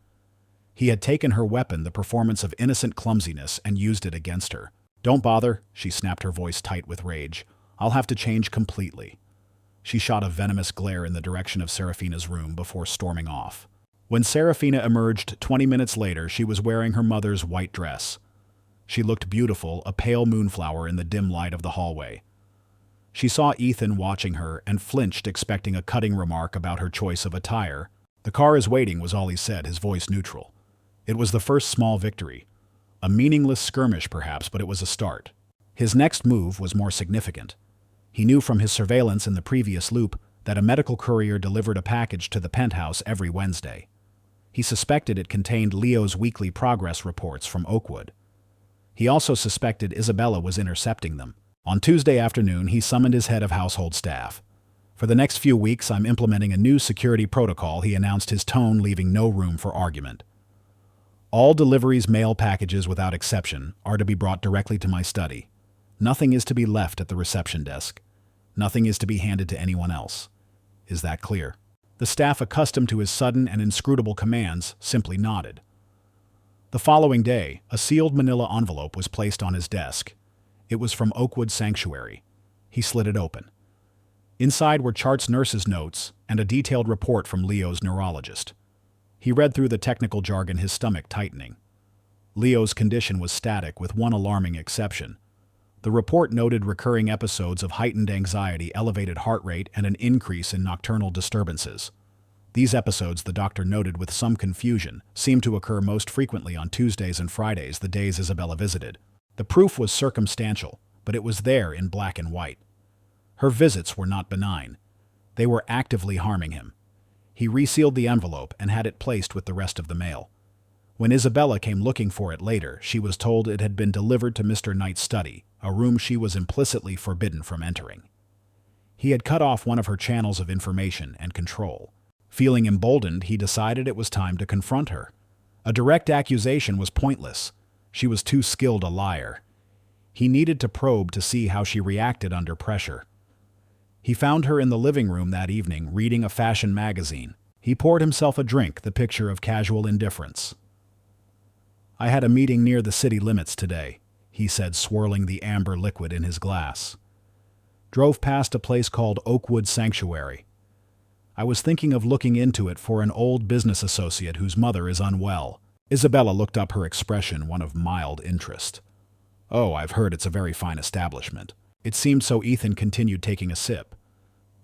[SPEAKER 1] He had taken her weapon, the performance of innocent clumsiness, and used it against her. "Don't bother," she snapped, her voice tight with rage. "I'll have to change completely." She shot a venomous glare in the direction of Serafina's room before storming off. When Serafina emerged 20 minutes later, she was wearing her mother's white dress. She looked beautiful, a pale moonflower in the dim light of the hallway. She saw Ethan watching her and flinched, expecting a cutting remark about her choice of attire. "The car is waiting," was all he said, his voice neutral. It was the first small victory. A meaningless skirmish, perhaps, but it was a start. His next move was more significant. He knew from his surveillance in the previous loop that a medical courier delivered a package to the penthouse every Wednesday. He suspected it contained Leo's weekly progress reports from Oakwood. He also suspected Isabella was intercepting them. On Tuesday afternoon, he summoned his head of household staff. "For the next few weeks, I'm implementing a new security protocol," he announced, his tone leaving no room for argument. "All deliveries, mail packages without exception, are to be brought directly to my study. Nothing is to be left at the reception desk. Nothing is to be handed to anyone else. Is that clear?" The staff, accustomed to his sudden and inscrutable commands, simply nodded. The following day, a sealed manila envelope was placed on his desk. It was from Oakwood Sanctuary. He slid it open. Inside were Chart's nurse's notes and a detailed report from Leo's neurologist. He read through the technical jargon, his stomach tightening. Leo's condition was static, with one alarming exception. The report noted recurring episodes of heightened anxiety, elevated heart rate, and an increase in nocturnal disturbances. These episodes, the doctor noted with some confusion, seemed to occur most frequently on Tuesdays and Fridays, the days Isabella visited. The proof was circumstantial, but it was there in black and white. Her visits were not benign. They were actively harming him. He resealed the envelope and had it placed with the rest of the mail. When Isabella came looking for it later, she was told it had been delivered to Mr. Knight's study, a room she was implicitly forbidden from entering. He had cut off one of her channels of information and control. Feeling emboldened, he decided it was time to confront her. A direct accusation was pointless. She was too skilled a liar. He needed to probe to see how she reacted under pressure. He found her in the living room that evening, reading a fashion magazine. He poured himself a drink, the picture of casual indifference. "I had a meeting near the city limits today," he said, swirling the amber liquid in his glass. "Drove past a place called Oakwood Sanctuary. I was thinking of looking into it for an old business associate whose mother is unwell." Isabella looked up, her expression one of mild interest. "Oh, I've heard it's a very fine establishment." It seemed so. Ethan continued, taking a sip.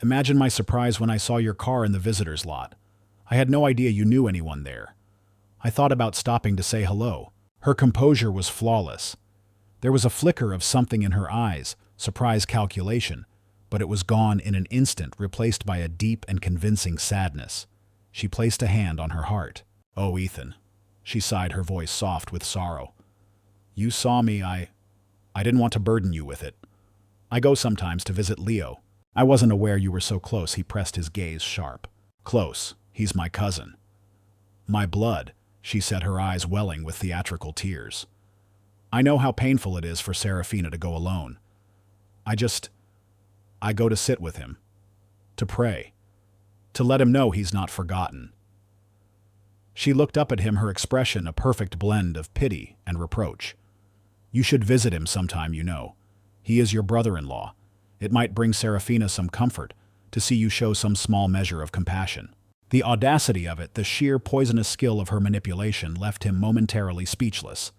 [SPEAKER 1] "Imagine my surprise when I saw your car in the visitor's lot. I had no idea you knew anyone there. I thought about stopping to say hello." Her composure was flawless. There was a flicker of something in her eyes, surprise, calculation, but it was gone in an instant, replaced by a deep and convincing sadness. She placed a hand on her heart. "Oh, Ethan," she sighed, her voice soft with sorrow. "You saw me. I didn't want to burden you with it. I go sometimes to visit Leo. I wasn't aware you were so close." He pressed his gaze sharp. "Close? He's my cousin." "My blood," she said, her eyes welling with theatrical tears. "I know how painful it is for Serafina to go alone. I go to sit with him, to pray, to let him know he's not forgotten." She looked up at him, her expression a perfect blend of pity and reproach. "You should visit him sometime, you know. He is your brother-in-law. It might bring Serafina some comfort to see you show some small measure of compassion." The audacity of it, the sheer poisonous skill of her manipulation, left him momentarily speechless.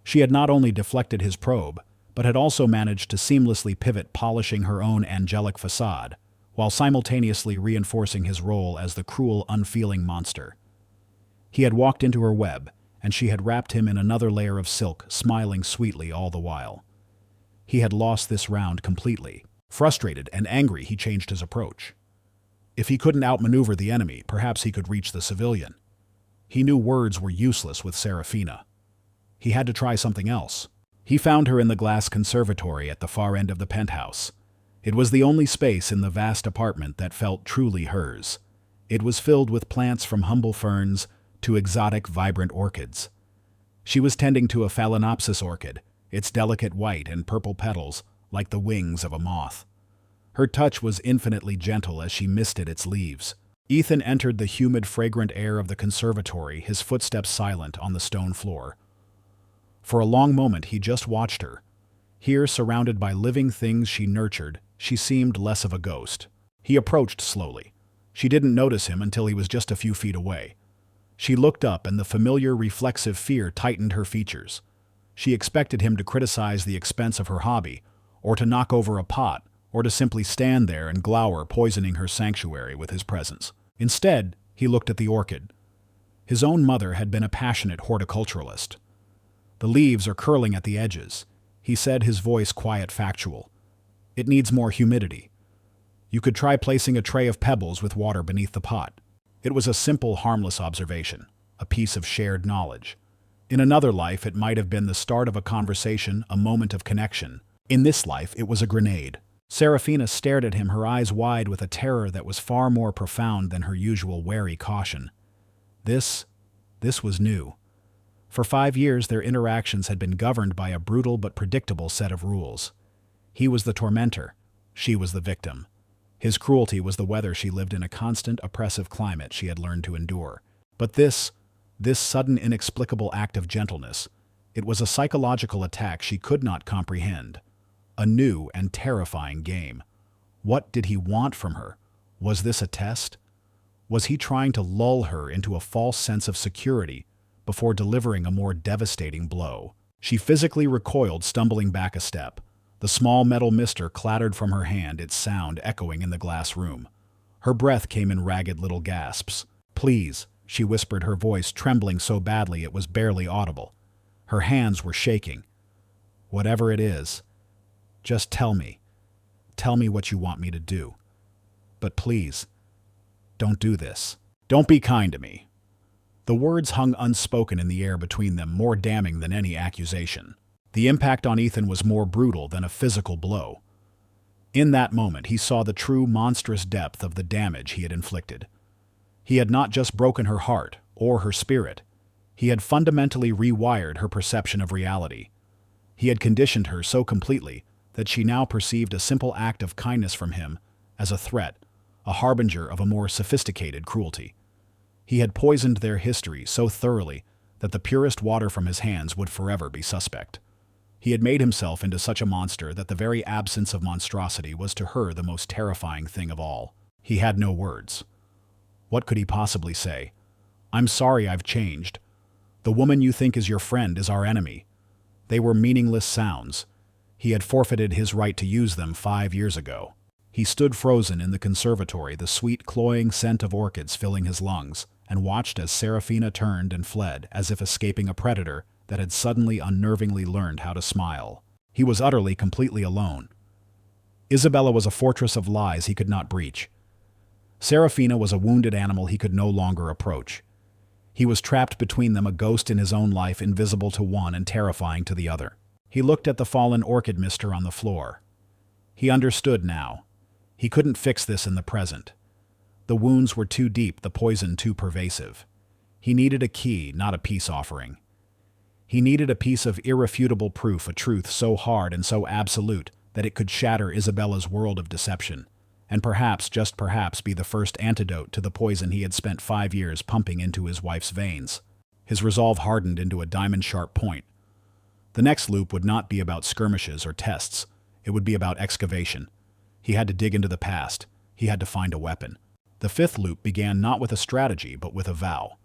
[SPEAKER 1] She had not only deflected his probe, but had also managed to seamlessly pivot, polishing her own angelic facade, while simultaneously reinforcing his role as the cruel, unfeeling monster. He had walked into her web, and she had wrapped him in another layer of silk, smiling sweetly all the while. He had lost this round completely. Frustrated and angry, he changed his approach. If he couldn't outmaneuver the enemy, perhaps he could reach the civilian. He knew words were useless with Serafina. He had to try something else. He found her in the glass conservatory at the far end of the penthouse. It was the only space in the vast apartment that felt truly hers. It was filled with plants from humble ferns to exotic, vibrant orchids. She was tending to a phalaenopsis orchid, its delicate white and purple petals like the wings of a moth. Her touch was infinitely gentle as she misted its leaves. Ethan entered the humid, fragrant air of the conservatory, his footsteps silent on the stone floor. For a long moment he just watched her. Here, surrounded by living things she nurtured, she seemed less of a ghost. He approached slowly. She didn't notice him until he was just a few feet away. She looked up, and the familiar, reflexive fear tightened her features. She expected him to criticize the expense of her hobby, or to knock over a pot, or to simply stand there and glower, poisoning her sanctuary with his presence. Instead, he looked at the orchid. His own mother had been a passionate horticulturalist. "The leaves are curling at the edges," he said, his voice quiet, factual. "It needs more humidity. You could try placing a tray of pebbles with water beneath the pot." It was a simple, harmless observation, a piece of shared knowledge. In another life, it might have been the start of a conversation, a moment of connection. In this life, it was a grenade. Serafina stared at him, her eyes wide with a terror that was far more profound than her usual wary caution. This was new. For 5 years, their interactions had been governed by a brutal but predictable set of rules. He was the tormentor. She was the victim. His cruelty was the weather she lived in, a constant, oppressive climate she had learned to endure. But this sudden, inexplicable act of gentleness, it was a psychological attack she could not comprehend. A new and terrifying game. What did he want from her? Was this a test? Was he trying to lull her into a false sense of security before delivering a more devastating blow? She physically recoiled, stumbling back a step. The small metal mister clattered from her hand, its sound echoing in the glass room. Her breath came in ragged little gasps. "Please," she whispered, her voice trembling so badly it was barely audible. Her hands were shaking. "Whatever it is, just tell me. Tell me what you want me to do. But please, don't do this. Don't be kind to me." The words hung unspoken in the air between them, more damning than any accusation. The impact on Ethan was more brutal than a physical blow. In that moment, he saw the true monstrous depth of the damage he had inflicted. He had not just broken her heart or her spirit. He had fundamentally rewired her perception of reality. He had conditioned her so completely that she now perceived a simple act of kindness from him as a threat, a harbinger of a more sophisticated cruelty. He had poisoned their history so thoroughly that the purest water from his hands would forever be suspect. He had made himself into such a monster that the very absence of monstrosity was to her the most terrifying thing of all. He had no words. What could he possibly say? "I'm sorry I've changed. The woman you think is your friend is our enemy." They were meaningless sounds. He had forfeited his right to use them 5 years ago. He stood frozen in the conservatory, the sweet, cloying scent of orchids filling his lungs, and watched as Serafina turned and fled as if escaping a predator that had suddenly unnervingly learned how to smile. He was utterly, completely alone. Isabella was a fortress of lies he could not breach. Serafina was a wounded animal he could no longer approach. He was trapped between them, a ghost in his own life, invisible to one and terrifying to the other. He looked at the fallen orchid mister on the floor. He understood now. He couldn't fix this in the present. The wounds were too deep, the poison too pervasive. He needed a key, not a peace offering. He needed a piece of irrefutable proof, a truth so hard and so absolute that it could shatter Isabella's world of deception, and perhaps, just perhaps, be the first antidote to the poison he had spent 5 years pumping into his wife's veins. His resolve hardened into a diamond-sharp point. The next loop would not be about skirmishes or tests. It would be about excavation. He had to dig into the past. He had to find a weapon. The fifth loop began not with a strategy, but with a vow.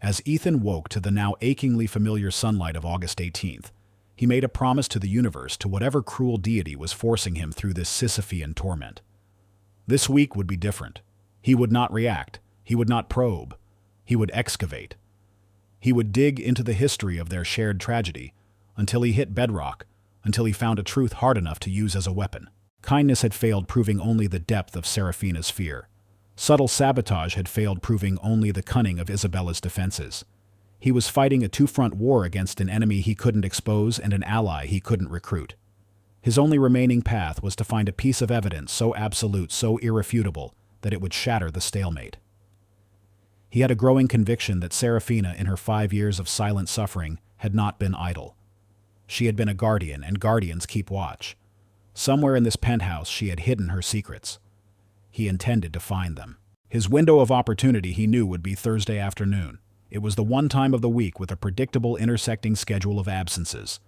[SPEAKER 1] As Ethan woke to the now achingly familiar sunlight of August 18th, he made a promise to the universe, to whatever cruel deity was forcing him through this Sisyphean torment. This week would be different. He would not react. He would not probe. He would excavate. He would dig into the history of their shared tragedy until he hit bedrock, until he found a truth hard enough to use as a weapon. Kindness had failed, proving only the depth of Serafina's fear. Subtle sabotage had failed, proving only the cunning of Isabella's defenses. He was fighting a two-front war against an enemy he couldn't expose and an ally he couldn't recruit. His only remaining path was to find a piece of evidence so absolute, so irrefutable, that it would shatter the stalemate. He had a growing conviction that Serafina, in her 5 years of silent suffering, had not been idle. She had been a guardian, and guardians keep watch. Somewhere in this penthouse she had hidden her secrets. He intended to find them. His window of opportunity, he knew, would be Thursday afternoon. It was the one time of the week with a predictable intersecting schedule of absences.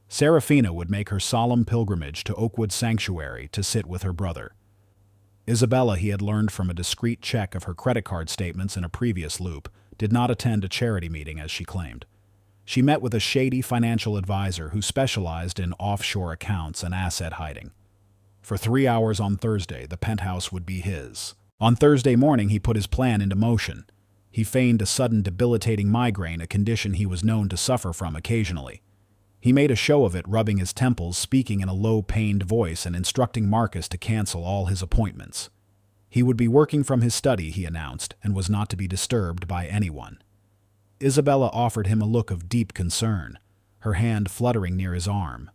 [SPEAKER 1] Serafina would make her solemn pilgrimage to Oakwood Sanctuary to sit with her brother. Isabella, he had learned from a discreet check of her credit card statements in a previous loop, did not attend a charity meeting as she claimed. She met with a shady financial advisor who specialized in offshore accounts and asset hiding. For 3 hours on Thursday, the penthouse would be his. On Thursday morning, he put his plan into motion. He feigned a sudden debilitating migraine, a condition he was known to suffer from occasionally. He made a show of it, rubbing his temples, speaking in a low-pained voice, and instructing Marcus to cancel all his appointments. He would be working from his study, he announced, and was not to be disturbed by anyone. Isabella offered him a look of deep concern, her hand fluttering near his arm.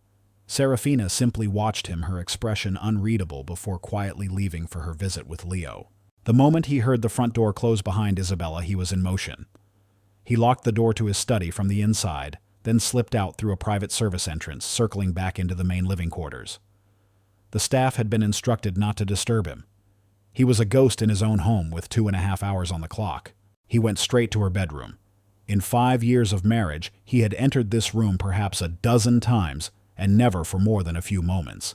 [SPEAKER 1] Serafina simply watched him, her expression unreadable, before quietly leaving for her visit with Leo. The moment he heard the front door close behind Isabella, he was in motion. He locked the door to his study from the inside, then slipped out through a private service entrance, circling back into the main living quarters. The staff had been instructed not to disturb him. He was a ghost in his own home with 2.5 hours on the clock. He went straight to her bedroom. In 5 years of marriage, he had entered this room perhaps a dozen times, and never for more than a few moments.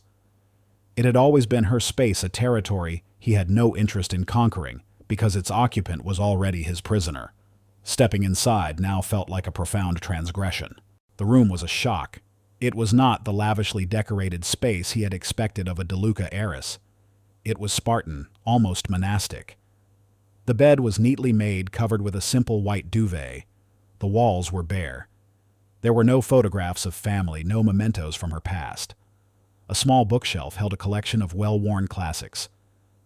[SPEAKER 1] It had always been her space, a territory he had no interest in conquering, because its occupant was already his prisoner. Stepping inside now felt like a profound transgression. The room was a shock. It was not the lavishly decorated space he had expected of a DeLuca heiress. It was Spartan, almost monastic. The bed was neatly made, covered with a simple white duvet. The walls were bare. There were no photographs of family, no mementos from her past. A small bookshelf held a collection of well-worn classics.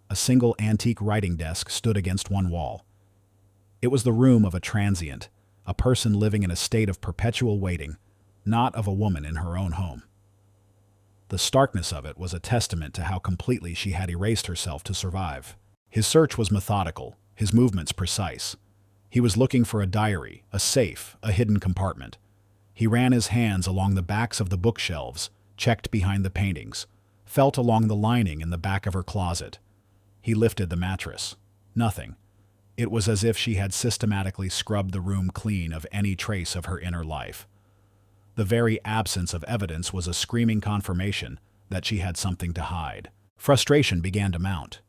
[SPEAKER 1] A single antique writing desk stood against one wall. It was the room of a transient, a person living in a state of perpetual waiting, not of a woman in her own home. The starkness of it was a testament to how completely she had erased herself to survive. His search was methodical, his movements precise. He was looking for a diary, a safe, a hidden compartment. He ran his hands along the backs of the bookshelves, checked behind the paintings, felt along the lining in the back of her closet. He lifted the mattress. Nothing. It was as if she had systematically scrubbed the room clean of any trace of her inner life. The very absence of evidence was a screaming confirmation that she had something to hide. Frustration began to mount.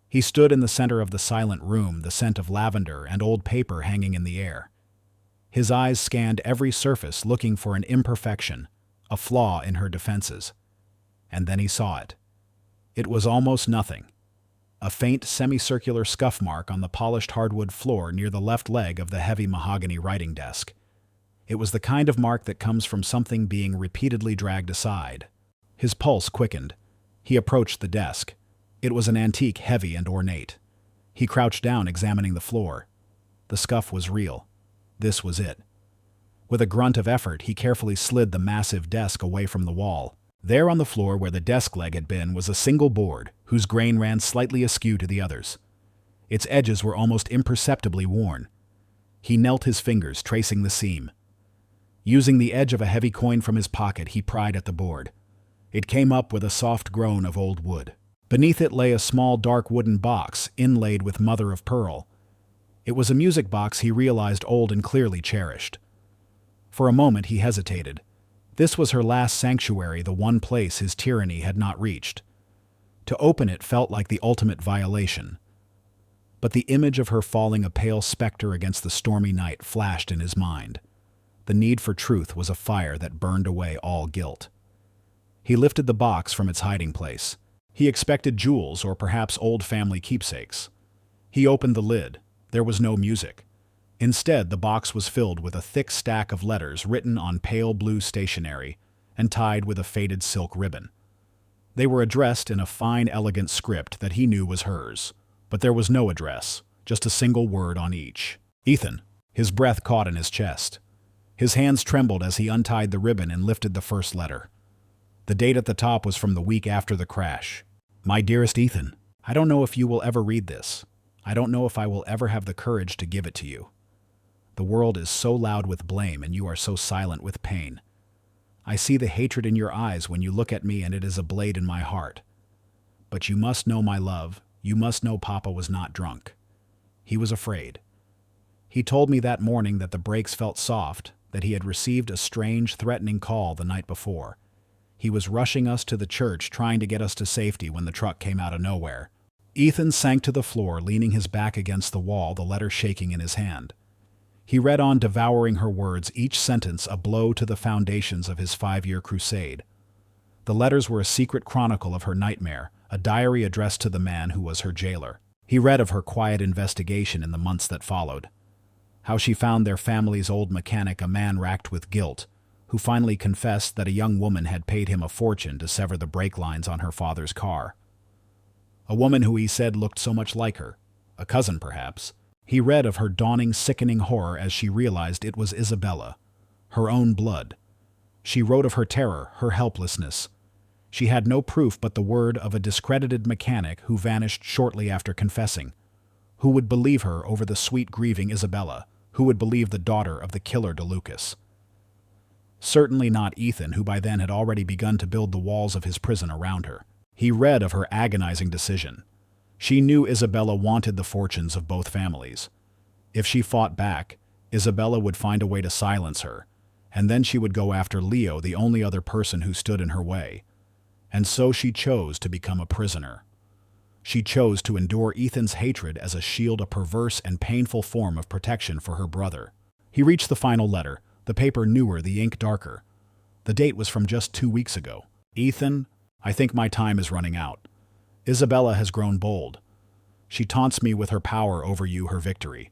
[SPEAKER 1] He stood in the center of the silent room, the scent of lavender and old paper hanging in the air. His eyes scanned every surface looking for an imperfection, a flaw in her defenses. And then he saw it. It was almost nothing. A faint semicircular scuff mark on the polished hardwood floor near the left leg of the heavy mahogany writing desk. It was the kind of mark that comes from something being repeatedly dragged aside. His pulse quickened. He approached the desk. It was an antique, heavy and ornate. He crouched down, examining the floor. The scuff was real. This was it. With a grunt of effort, he carefully slid the massive desk away from the wall. There on the floor where the desk leg had been was a single board, whose grain ran slightly askew to the others. Its edges were almost imperceptibly worn. He knelt his fingers, tracing the seam. Using the edge of a heavy coin from his pocket, he pried at the board. It came up with a soft groan of old wood. Beneath it lay a small dark wooden box, inlaid with mother of pearl. It was a music box he realized old and clearly cherished. For a moment he hesitated. This was her last sanctuary, the one place his tyranny had not reached. To open it felt like the ultimate violation. But the image of her falling a pale specter against the stormy night flashed in his mind. The need for truth was a fire that burned away all guilt. He lifted the box from its hiding place. He expected jewels or perhaps old family keepsakes. He opened the lid. There was no music. Instead, the box was filled with a thick stack of letters written on pale blue stationery and tied with a faded silk ribbon. They were addressed in a fine, elegant script that he knew was hers, but there was no address, just a single word on each. Ethan. His breath caught in his chest. His hands trembled as he untied the ribbon and lifted the first letter. The date at the top was from the week after the crash. My dearest Ethan, I don't know if you will ever read this. I don't know if I will ever have the courage to give it to you. The world is so loud with blame and you are so silent with pain. I see the hatred in your eyes when you look at me and it is a blade in my heart. But you must know, my love, you must know Papa was not drunk. He was afraid. He told me that morning that the brakes felt soft, that he had received a strange, threatening call the night before. He was rushing us to the church, trying to get us to safety when the truck came out of nowhere. Ethan sank to the floor, leaning his back against the wall, the letter shaking in his hand. He read on, devouring her words, each sentence a blow to the foundations of his 5-year crusade. The letters were a secret chronicle of her nightmare, a diary addressed to the man who was her jailer. He read of her quiet investigation in the months that followed. How she found their family's old mechanic, a man racked with guilt, who finally confessed that a young woman had paid him a fortune to sever the brake lines on her father's car. A woman who he said looked so much like her, a cousin perhaps. He read of her dawning, sickening horror as she realized it was Isabella, her own blood. She wrote of her terror, her helplessness. She had no proof but the word of a discredited mechanic who vanished shortly after confessing. Who would believe her over the sweet, grieving Isabella? Who would believe the daughter of the killer DeLucas? Certainly not Ethan, who by then had already begun to build the walls of his prison around her. He read of her agonizing decision. She knew Isabella wanted the fortunes of both families. If she fought back, Isabella would find a way to silence her, and then she would go after Leo, the only other person who stood in her way. And so she chose to become a prisoner. She chose to endure Ethan's hatred as a shield, a perverse and painful form of protection for her brother. He reached the final letter, the paper newer, the ink darker. The date was from just 2 weeks ago. Ethan, I think my time is running out. Isabella has grown bold. She taunts me with her power over you, her victory.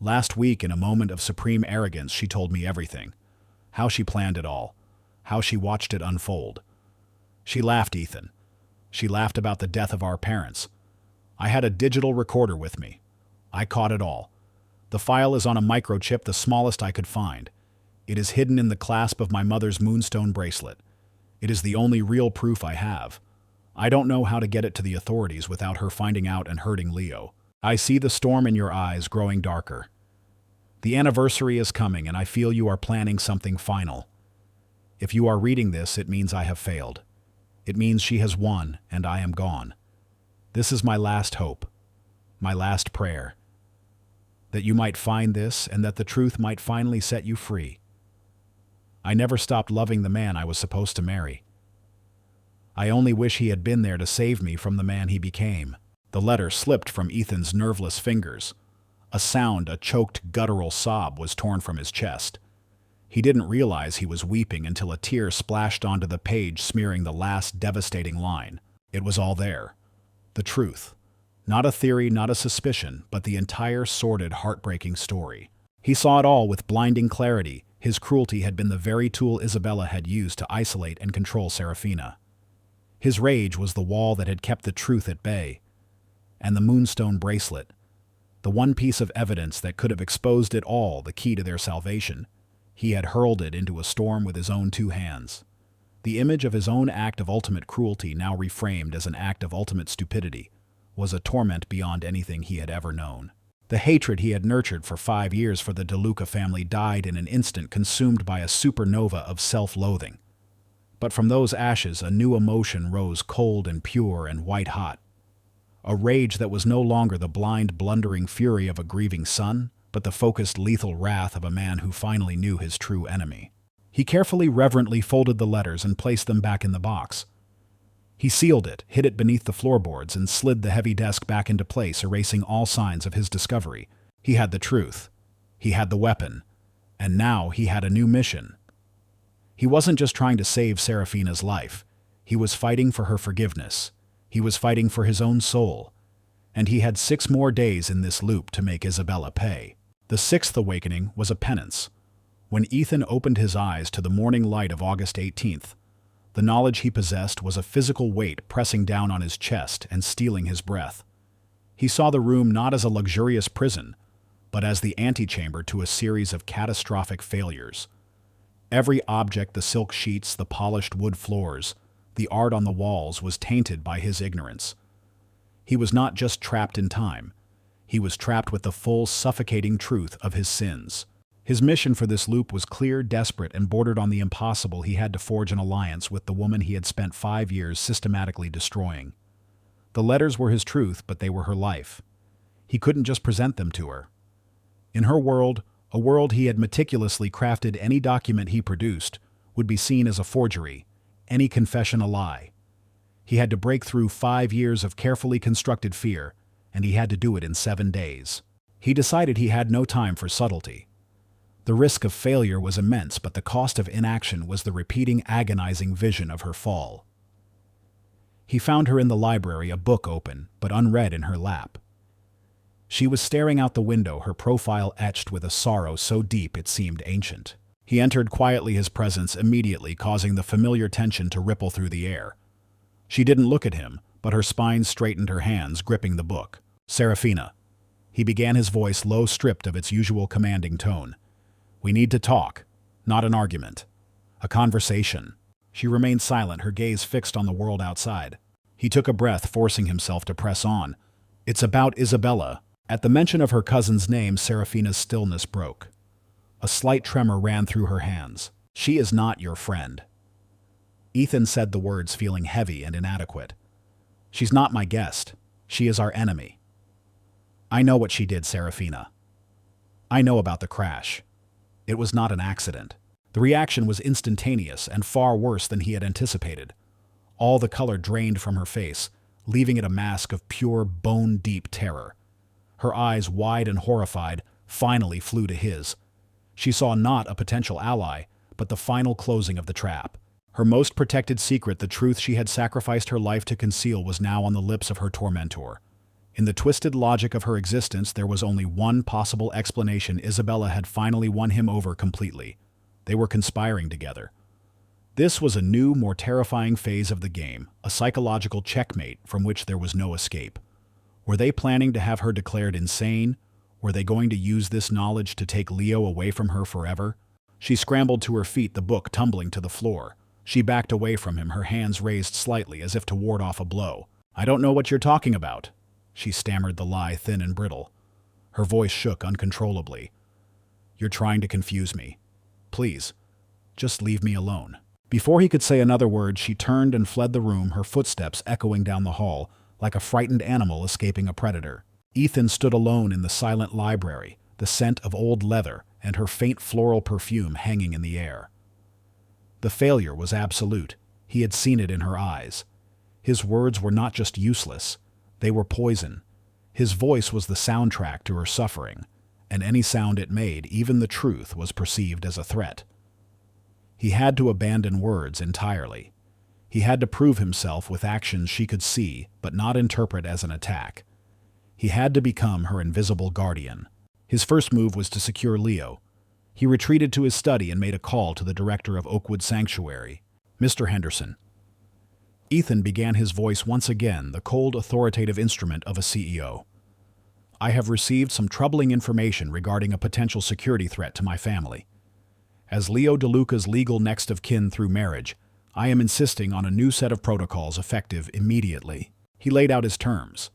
[SPEAKER 1] Last week, in a moment of supreme arrogance, she told me everything. How she planned it all. How she watched it unfold. She laughed, Ethan. She laughed about the death of our parents. I had a digital recorder with me. I caught it all. The file is on a microchip, the smallest I could find. It is hidden in the clasp of my mother's moonstone bracelet. It is the only real proof I have. I don't know how to get it to the authorities without her finding out and hurting Leo. I see the storm in your eyes growing darker. The anniversary is coming, and I feel you are planning something final. If you are reading this, it means I have failed. It means she has won, and I am gone. This is my last hope, my last prayer. That you might find this, and that the truth might finally set you free. I never stopped loving the man I was supposed to marry. I only wish he had been there to save me from the man he became. The letter slipped from Ethan's nerveless fingers. A choked, guttural sob was torn from his chest. He didn't realize he was weeping until a tear splashed onto the page, smearing the last devastating line. It was all there. The truth. Not a theory, not a suspicion, but the entire sordid, heartbreaking story. He saw it all with blinding clarity. His cruelty had been the very tool Isabella had used to isolate and control Serafina. His rage was the wall that had kept the truth at bay. And the moonstone bracelet, the one piece of evidence that could have exposed it all, the key to their salvation, he had hurled it into a storm with his own two hands. The image of his own act of ultimate cruelty, now reframed as an act of ultimate stupidity, was a torment beyond anything he had ever known. The hatred he had nurtured for 5 years for the De Luca family died in an instant, consumed by a supernova of self-loathing. But from those ashes a new emotion rose, cold and pure and white-hot. A rage that was no longer the blind, blundering fury of a grieving son, but the focused, lethal wrath of a man who finally knew his true enemy. He carefully, reverently folded the letters and placed them back in the box. He sealed it, hid it beneath the floorboards, and slid the heavy desk back into place, erasing all signs of his discovery. He had the truth. He had the weapon. And now he had a new mission. He wasn't just trying to save Serafina's life. He was fighting for her forgiveness. He was fighting for his own soul. And he had 6 more days in this loop to make Isabella pay. The 6th awakening was a penance. When Ethan opened his eyes to the morning light of August 18th, the knowledge he possessed was a physical weight pressing down on his chest and stealing his breath. He saw the room not as a luxurious prison, but as the antechamber to a series of catastrophic failures. Every object, the silk sheets, the polished wood floors, the art on the walls, was tainted by his ignorance. He was not just trapped in time. He was trapped with the full, suffocating truth of his sins. His mission for this loop was clear, desperate, and bordered on the impossible. He had to forge an alliance with the woman he had spent 5 years systematically destroying. The letters were his truth, but they were her life. He couldn't just present them to her. In her world, a world he had meticulously crafted, any document he produced would be seen as a forgery, any confession a lie. He had to break through 5 years of carefully constructed fear, and he had to do it in 7 days. He decided he had no time for subtlety. The risk of failure was immense, but the cost of inaction was the repeating, agonizing vision of her fall. He found her in the library, a book open, but unread, in her lap. She was staring out the window, her profile etched with a sorrow so deep it seemed ancient. He entered quietly, his presence immediately causing the familiar tension to ripple through the air. She didn't look at him, but her spine straightened, her hands gripping the book. "Serafina," he began, his voice low, stripped of its usual commanding tone. "We need to talk, not an argument. A conversation." She remained silent, her gaze fixed on the world outside. He took a breath, forcing himself to press on. "It's about Isabella." At the mention of her cousin's name, Serafina's stillness broke. A slight tremor ran through her hands. "She is not your friend." Ethan said the words, feeling heavy and inadequate. "She's not my guest. She is our enemy." "I know what she did, Serafina. I know about the crash. It was not an accident." The reaction was instantaneous and far worse than he had anticipated. All the color drained from her face, leaving it a mask of pure, bone-deep terror. Her eyes, wide and horrified, finally flew to his. She saw not a potential ally, but the final closing of the trap. Her most protected secret, the truth she had sacrificed her life to conceal, was now on the lips of her tormentor. In the twisted logic of her existence, there was only one possible explanation. Isabella had finally won him over completely. They were conspiring together. This was a new, more terrifying phase of the game, a psychological checkmate from which there was no escape. Were they planning to have her declared insane? Were they going to use this knowledge to take Leo away from her forever? She scrambled to her feet, the book tumbling to the floor. She backed away from him, her hands raised slightly as if to ward off a blow. "I don't know what you're talking about." She stammered the lie thin and brittle. Her voice shook uncontrollably. "You're trying to confuse me. Please, just leave me alone." Before he could say another word, she turned and fled the room, her footsteps echoing down the hall like a frightened animal escaping a predator. Ethan stood alone in the silent library, the scent of old leather and her faint floral perfume hanging in the air. The failure was absolute. He had seen it in her eyes. His words were not just useless, they were poison. His voice was the soundtrack to her suffering, and any sound it made, even the truth, was perceived as a threat. He had to abandon words entirely. He had to prove himself with actions she could see but not interpret as an attack. He had to become her invisible guardian. His first move was to secure Leo. He retreated to his study and made a call to the director of Oakwood Sanctuary. "Mr. Henderson." Ethan began, his voice once again the cold, authoritative instrument of a CEO. "I have received some troubling information regarding a potential security threat to my family. As Leo DeLuca's legal next of kin through marriage, I am insisting on a new set of protocols effective immediately." He laid out his terms.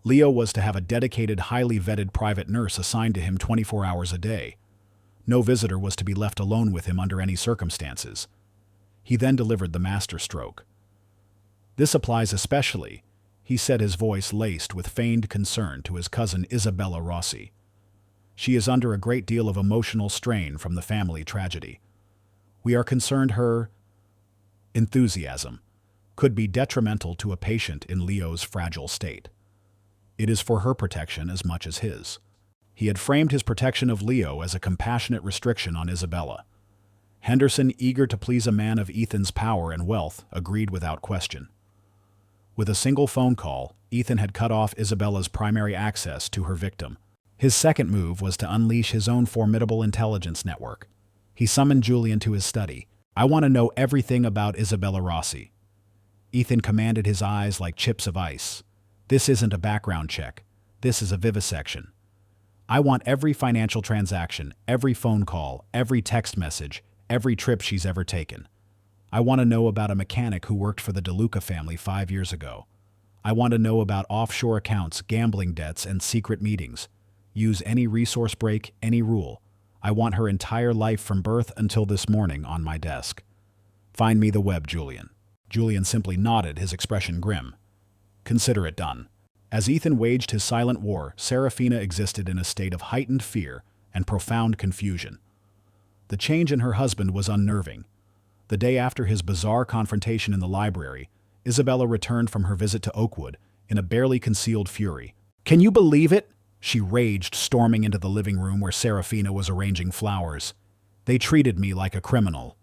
[SPEAKER 1] Leo was to have a dedicated, highly vetted private nurse assigned to him 24 hours a day. No visitor was to be left alone with him under any circumstances. He then delivered the master stroke. "This applies especially," he said, his voice laced with feigned concern, "to his cousin Isabella Rossi. She is under a great deal of emotional strain from the family tragedy. We are concerned her enthusiasm could be detrimental to a patient in Leo's fragile state. It is for her protection as much as his." He had framed his protection of Leo as a compassionate restriction on Isabella. Henderson, eager to please a man of Ethan's power and wealth, agreed without question. With a single phone call, Ethan had cut off Isabella's primary access to her victim. His second move was to unleash his own formidable intelligence network. He summoned Julian to his study. "I want to know everything about Isabella Rossi." Ethan commanded, his eyes like chips of ice. "This isn't a background check. This is a vivisection. I want every financial transaction, every phone call, every text message, every trip she's ever taken. I want to know about a mechanic who worked for the DeLuca family 5 years ago. I want to know about offshore accounts, gambling debts, and secret meetings. Use any resource break, any rule. I want her entire life from birth until this morning on my desk. Find me the web, Julian." Julian simply nodded, his expression grim. "Consider it done." As Ethan waged his silent war, Serafina existed in a state of heightened fear and profound confusion. The change in her husband was unnerving. The day after his bizarre confrontation in the library, Isabella returned from her visit to Oakwood in a barely concealed fury. "Can you believe it?" she raged, storming into the living room where Serafina was arranging flowers. "They treated me like a criminal.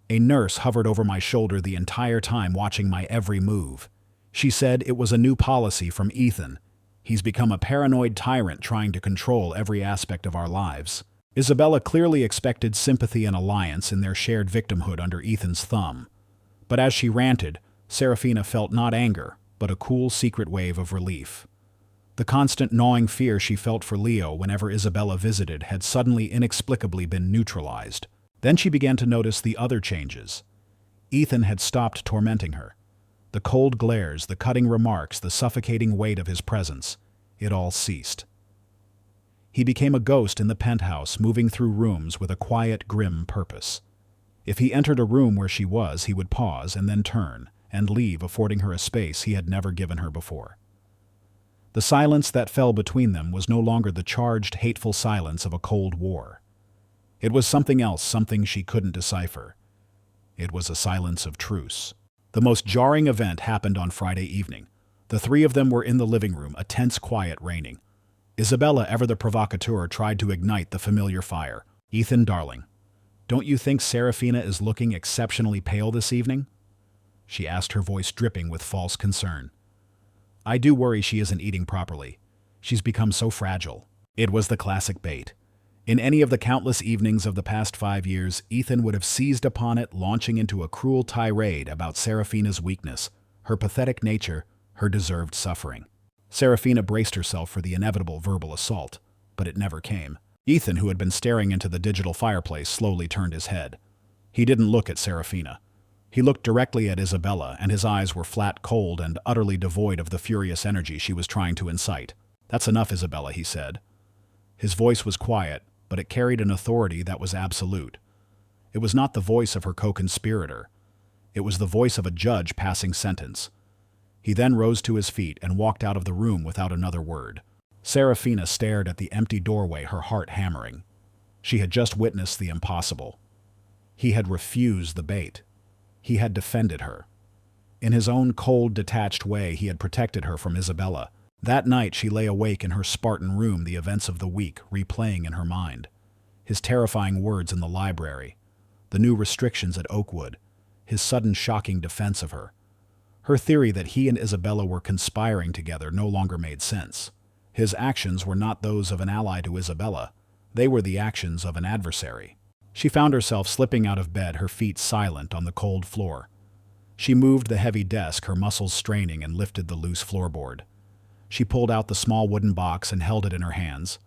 [SPEAKER 1] A nurse hovered over my shoulder the entire time, watching my every move. She said it was a new policy from Ethan. He's become a paranoid tyrant trying to control every aspect of our lives." Isabella clearly expected sympathy and alliance in their shared victimhood under Ethan's thumb. But as she ranted, Serafina felt not anger, but a cool, secret wave of relief. The constant gnawing fear she felt for Leo whenever Isabella visited had suddenly inexplicably been neutralized. Then she began to notice the other changes. Ethan had stopped tormenting her. The cold glares, the cutting remarks, the suffocating weight of his presence, it all ceased. He became a ghost in the penthouse, moving through rooms with a quiet, grim purpose. If he entered a room where she was, he would pause and then turn and leave, affording her a space he had never given her before. The silence that fell between them was no longer the charged, hateful silence of a cold war. It was something else, something she couldn't decipher. It was a silence of truce. The most jarring event happened on Friday evening. The three of them were in the living room, a tense quiet reigning. Isabella, ever the provocateur, tried to ignite the familiar fire. "Ethan, darling, don't you think Serafina is looking exceptionally pale this evening?" she asked, her voice dripping with false concern. "I do worry she isn't eating properly. She's become so fragile." It was the classic bait. In any of the countless evenings of the past 5 years, Ethan would have seized upon it, launching into a cruel tirade about Serafina's weakness, her pathetic nature, her deserved suffering. Serafina braced herself for the inevitable verbal assault, but it never came. Ethan, who had been staring into the digital fireplace, slowly turned his head. He didn't look at Serafina. He looked directly at Isabella, and his eyes were flat, cold, and utterly devoid of the furious energy she was trying to incite. "That's enough, Isabella," he said. His voice was quiet, but it carried an authority that was absolute. It was not the voice of her co-conspirator. It was the voice of a judge passing sentence. He then rose to his feet and walked out of the room without another word. Serafina stared at the empty doorway, her heart hammering. She had just witnessed the impossible. He had refused the bait. He had defended her. In his own cold, detached way, he had protected her from Isabella. That night she lay awake in her Spartan room, the events of the week replaying in her mind. His terrifying words in the library, the new restrictions at Oakwood, his sudden shocking defense of her. Her theory that he and Isabella were conspiring together no longer made sense. His actions were not those of an ally to Isabella. They were the actions of an adversary. She found herself slipping out of bed, her feet silent on the cold floor. She moved the heavy desk, her muscles straining, and lifted the loose floorboard. She pulled out the small wooden box and held it in her hands.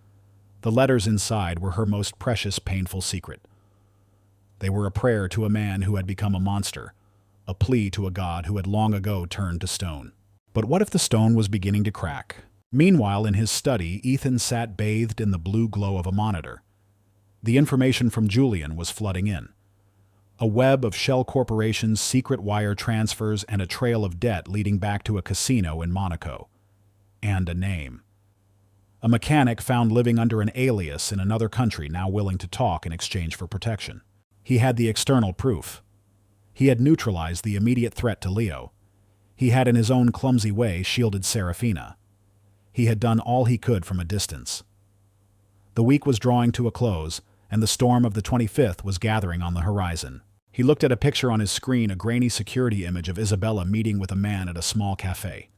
[SPEAKER 1] The letters inside were her most precious, painful secret. They were a prayer to a man who had become a monster, a plea to a god who had long ago turned to stone. But what if the stone was beginning to crack? Meanwhile, in his study, Ethan sat bathed in the blue glow of a monitor. The information from Julian was flooding in. A web of Shell Corporation's secret wire transfers and a trail of debt leading back to a casino in Monaco. And a name. A mechanic found living under an alias in another country, now willing to talk in exchange for protection. He had the external proof. He had neutralized the immediate threat to Leo. He had, in his own clumsy way, shielded Serafina. He had done all he could from a distance. The week was drawing to a close, and the storm of the 25th was gathering on the horizon. He looked at a picture on his screen, a grainy security image of Isabella meeting with a man at a small cafe.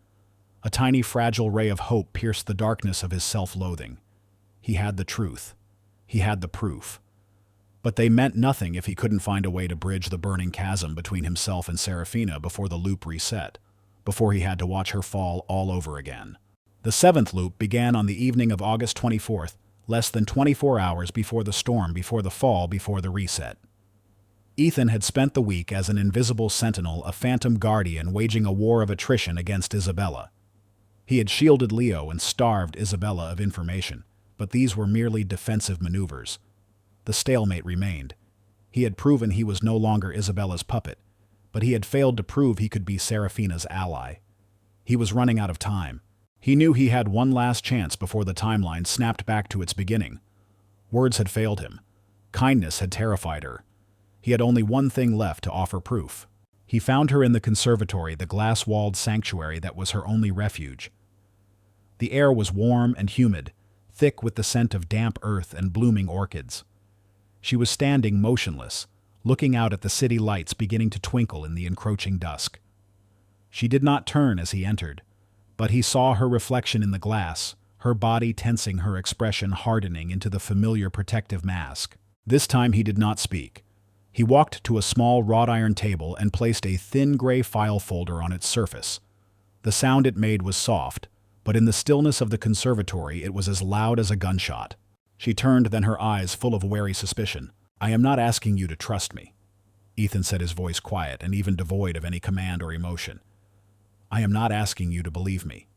[SPEAKER 1] A tiny, fragile ray of hope pierced the darkness of his self-loathing. He had the truth. He had the proof. But they meant nothing if he couldn't find a way to bridge the burning chasm between himself and Serafina before the loop reset, before he had to watch her fall all over again. The 7th loop began on the evening of August 24th, less than 24 hours before the storm, before the fall, before the reset. Ethan had spent the week as an invisible sentinel, a phantom guardian waging a war of attrition against Isabella. He had shielded Leo and starved Isabella of information, but these were merely defensive maneuvers. The stalemate remained. He had proven he was no longer Isabella's puppet, but he had failed to prove he could be Serafina's ally. He was running out of time. He knew he had one last chance before the timeline snapped back to its beginning. Words had failed him. Kindness had terrified her. He had only one thing left to offer proof. He found her in the conservatory, the glass-walled sanctuary that was her only refuge. The air was warm and humid, thick with the scent of damp earth and blooming orchids. She was standing motionless, looking out at the city lights beginning to twinkle in the encroaching dusk. She did not turn as he entered, but he saw her reflection in the glass, her body tensing, her expression hardening into the familiar protective mask. This time he did not speak. He walked to a small wrought iron table and placed a thin gray file folder on its surface. The sound it made was soft, but in the stillness of the conservatory it was as loud as a gunshot. She turned, then, her eyes full of wary suspicion. "I am not asking you to trust me," Ethan said, his voice quiet and even devoid of any command or emotion. "I am not asking you to believe me.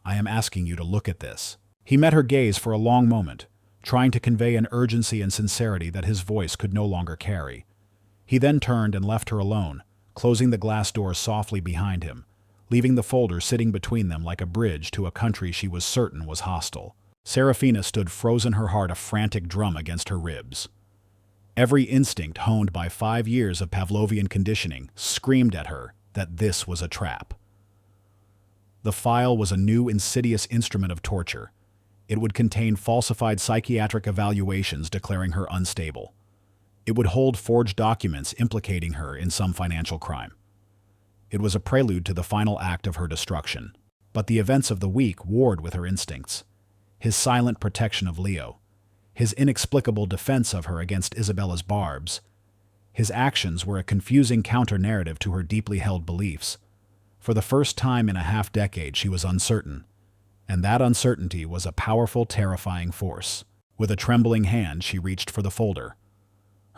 [SPEAKER 1] I am asking you to look at this." He met her gaze for a long moment, trying to convey an urgency and sincerity that his voice could no longer carry. He then turned and left her alone, closing the glass door softly behind him, leaving the folder sitting between them like a bridge to a country she was certain was hostile. Serafina stood frozen, her heart a frantic drum against her ribs. Every instinct, honed by 5 years of Pavlovian conditioning, screamed at her that this was a trap. The file was a new, insidious instrument of torture. It would contain falsified psychiatric evaluations declaring her unstable. It would hold forged documents implicating her in some financial crime. It was a prelude to the final act of her destruction. But the events of the week warred with her instincts. His silent protection of Leo, his inexplicable defense of her against Isabella's barbs. His actions were a confusing counter-narrative to her deeply held beliefs. For the first time in a half-decade she was uncertain, and that uncertainty was a powerful, terrifying force. With a trembling hand she reached for the folder.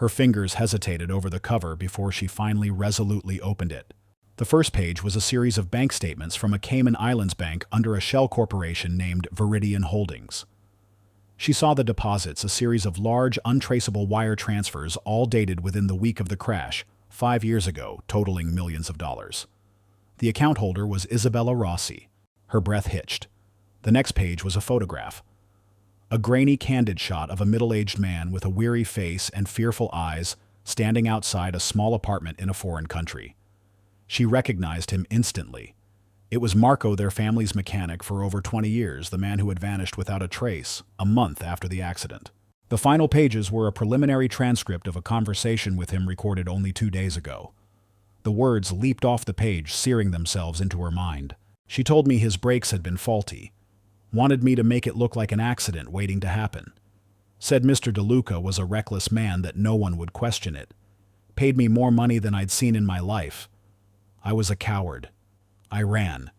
[SPEAKER 1] Her fingers hesitated over the cover before she finally resolutely opened it. The first page was a series of bank statements from a Cayman Islands bank under a shell corporation named Viridian Holdings. She saw the deposits, a series of large, untraceable wire transfers, all dated within the week of the crash, 5 years ago, totaling millions of dollars. The account holder was Isabella Rossi. Her breath hitched. The next page was a photograph. A grainy, candid shot of a middle-aged man with a weary face and fearful eyes standing outside a small apartment in a foreign country. She recognized him instantly. It was Marco, their family's mechanic for over 20 years, the man who had vanished without a trace, a month after the accident. The final pages were a preliminary transcript of a conversation with him recorded only 2 days ago. The words leaped off the page, searing themselves into her mind. She told me his brakes had been faulty. Wanted me to make it look like an accident waiting to happen. Said Mr. DeLuca was a reckless man, that no one would question it. Paid me more money than I'd seen in my life. I was a coward. I ran.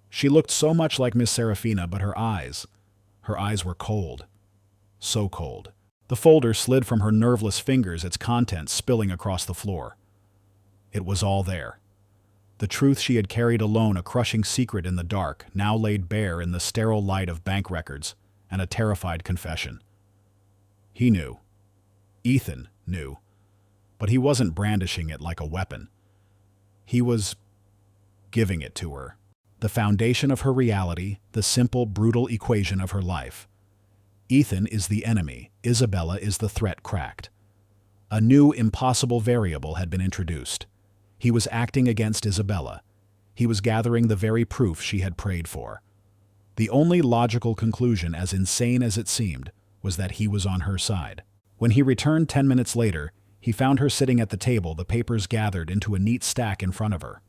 [SPEAKER 1] She looked so much like Miss Serafina, but her eyes were cold. So cold. The folder slid from her nerveless fingers, its contents spilling across the floor. It was all there. The truth she had carried alone, a crushing secret in the dark, now laid bare in the sterile light of bank records and a terrified confession. He knew. Ethan knew. But he wasn't brandishing it like a weapon. He was giving it to her. The foundation of her reality, the simple, brutal equation of her life. Ethan is the enemy. Isabella is the threat cracked. A new, impossible variable had been introduced. He was acting against Isabella. He was gathering the very proof she had prayed for. The only logical conclusion, as insane as it seemed, was that he was on her side. When he returned 10 minutes later, he found her sitting at the table, the papers gathered into a neat stack in front of her.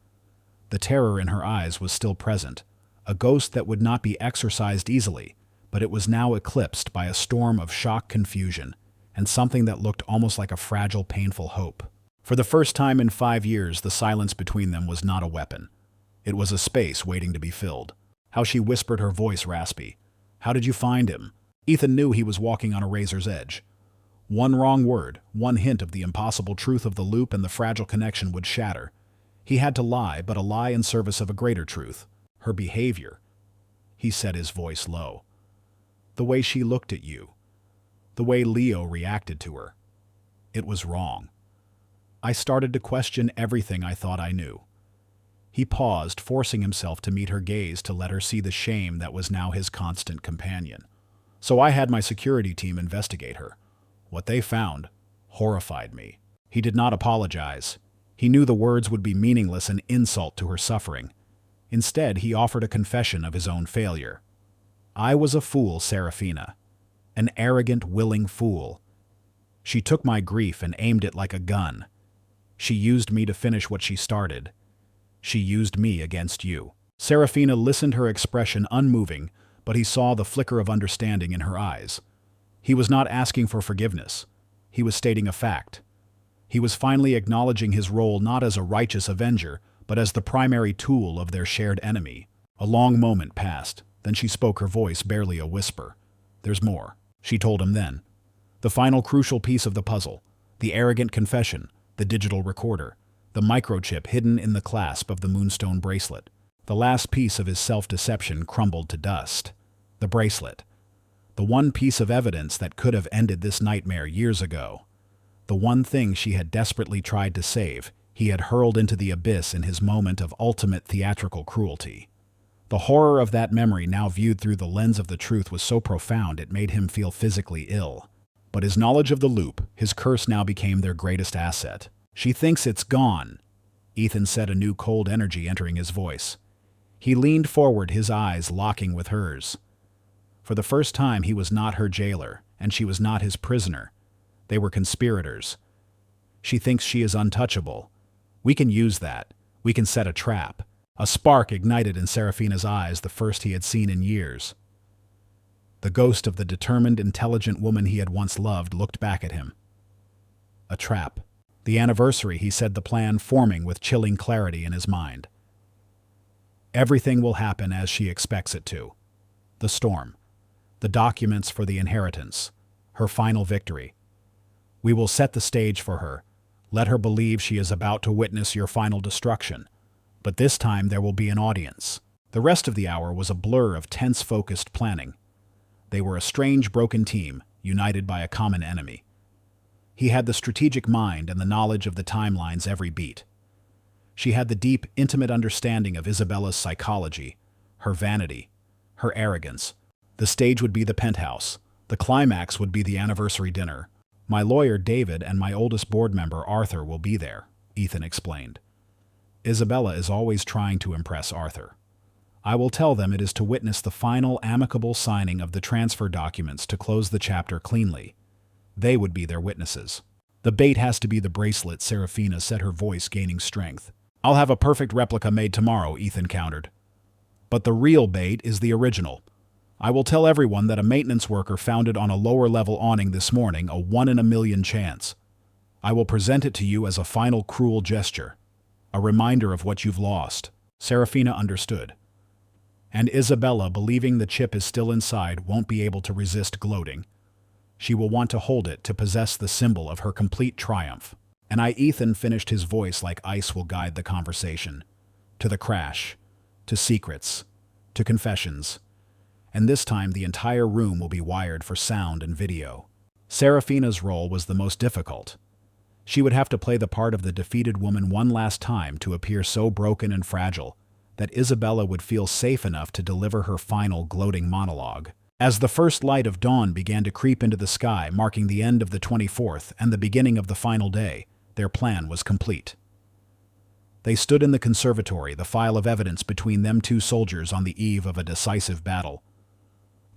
[SPEAKER 1] The terror in her eyes was still present, a ghost that would not be exorcised easily, but it was now eclipsed by a storm of shock, confusion, and something that looked almost like a fragile, painful hope. For the first time in 5 years, the silence between them was not a weapon. It was a space waiting to be filled. How she whispered, her voice raspy. "How did you find him?" Ethan knew he was walking on a razor's edge. One wrong word, one hint of the impossible truth of the loop, and the fragile connection would shatter. He had to lie, but a lie in service of a greater truth. Her behavior. He said, his voice low. The way she looked at you. The way Leo reacted to her. It was wrong. I started to question everything I thought I knew. He paused, forcing himself to meet her gaze, to let her see the shame that was now his constant companion. So I had my security team investigate her. What they found horrified me. He did not apologize. He knew the words would be meaningless, an insult to her suffering. Instead, he offered a confession of his own failure. I was a fool, Serafina. An arrogant, willing fool. She took my grief and aimed it like a gun. She used me to finish what she started. She used me against you. Serafina listened, her expression unmoving, but he saw the flicker of understanding in her eyes. He was not asking for forgiveness. He was stating a fact. He was finally acknowledging his role not as a righteous avenger, but as the primary tool of their shared enemy. A long moment passed. Then she spoke, her voice barely a whisper. "There's more," she told him then. The final crucial piece of the puzzle. The arrogant confession. The digital recorder. The microchip hidden in the clasp of the moonstone bracelet. The last piece of his self-deception crumbled to dust. The bracelet. The one piece of evidence that could have ended this nightmare years ago. The one thing she had desperately tried to save, he had hurled into the abyss in his moment of ultimate theatrical cruelty. The horror of that memory, now viewed through the lens of the truth, was so profound it made him feel physically ill. But his knowledge of the loop, his curse, now became their greatest asset. "She thinks it's gone," Ethan said, a new cold energy entering his voice. He leaned forward, his eyes locking with hers. For the first time, he was not her jailer, and she was not his prisoner. They were conspirators. "She thinks she is untouchable. We can use that. We can set a trap." A spark ignited in Serafina's eyes, the first he had seen in years. The ghost of the determined, intelligent woman he had once loved looked back at him. A trap. The anniversary, he said, the plan forming with chilling clarity in his mind. Everything will happen as she expects it to. The storm. The documents for the inheritance. Her final victory. We will set the stage for her. Let her believe she is about to witness your final destruction. But this time there will be an audience. The rest of the hour was a blur of tense, focused planning. They were a strange, broken team, united by a common enemy. He had the strategic mind and the knowledge of the timeline's every beat. She had the deep, intimate understanding of Isabella's psychology, her vanity, her arrogance. The stage would be the penthouse. The climax would be the anniversary dinner. My lawyer, David, and my oldest board member, Arthur, will be there, Ethan explained. Isabella is always trying to impress Arthur. I will tell them it is to witness the final amicable signing of the transfer documents to close the chapter cleanly. They would be their witnesses. The bait has to be the bracelet, Serafina said, her voice gaining strength. I'll have a perfect replica made tomorrow, Ethan countered. But the real bait is the original. I will tell everyone that a maintenance worker found it on a lower-level awning this morning, a 1 in a million chance. I will present it to you as a final cruel gesture, a reminder of what you've lost. Serafina understood. And Isabella, believing the chip is still inside, won't be able to resist gloating. She will want to hold it to possess the symbol of her complete triumph. And Ethan finished, his voice like ice will guide the conversation. To the crash, to secrets, to confessions. And this time the entire room will be wired for sound and video. Serafina's role was the most difficult. She would have to play the part of the defeated woman one last time to appear so broken and fragile that Isabella would feel safe enough to deliver her final gloating monologue. As the first light of dawn began to creep into the sky, marking the end of the 24th and the beginning of the final day, their plan was complete. They stood in the conservatory, the file of evidence between them, two soldiers on the eve of a decisive battle.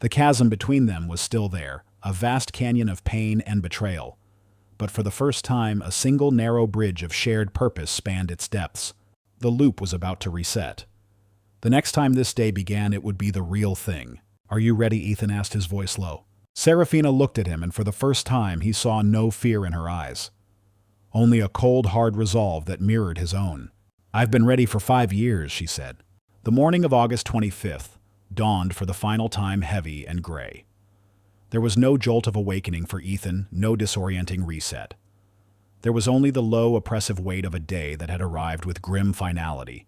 [SPEAKER 1] The chasm between them was still there, a vast canyon of pain and betrayal. But for the first time, a single narrow bridge of shared purpose spanned its depths. The loop was about to reset. The next time this day began, it would be the real thing. Are you ready? Ethan asked, his voice low. Serafina looked at him, and for the first time he saw no fear in her eyes. Only a cold, hard resolve that mirrored his own. I've been ready for 5 years, she said. The morning of August 25th dawned for the final time heavy and gray. There was no jolt of awakening for Ethan, no disorienting reset. There was only the low, oppressive weight of a day that had arrived with grim finality.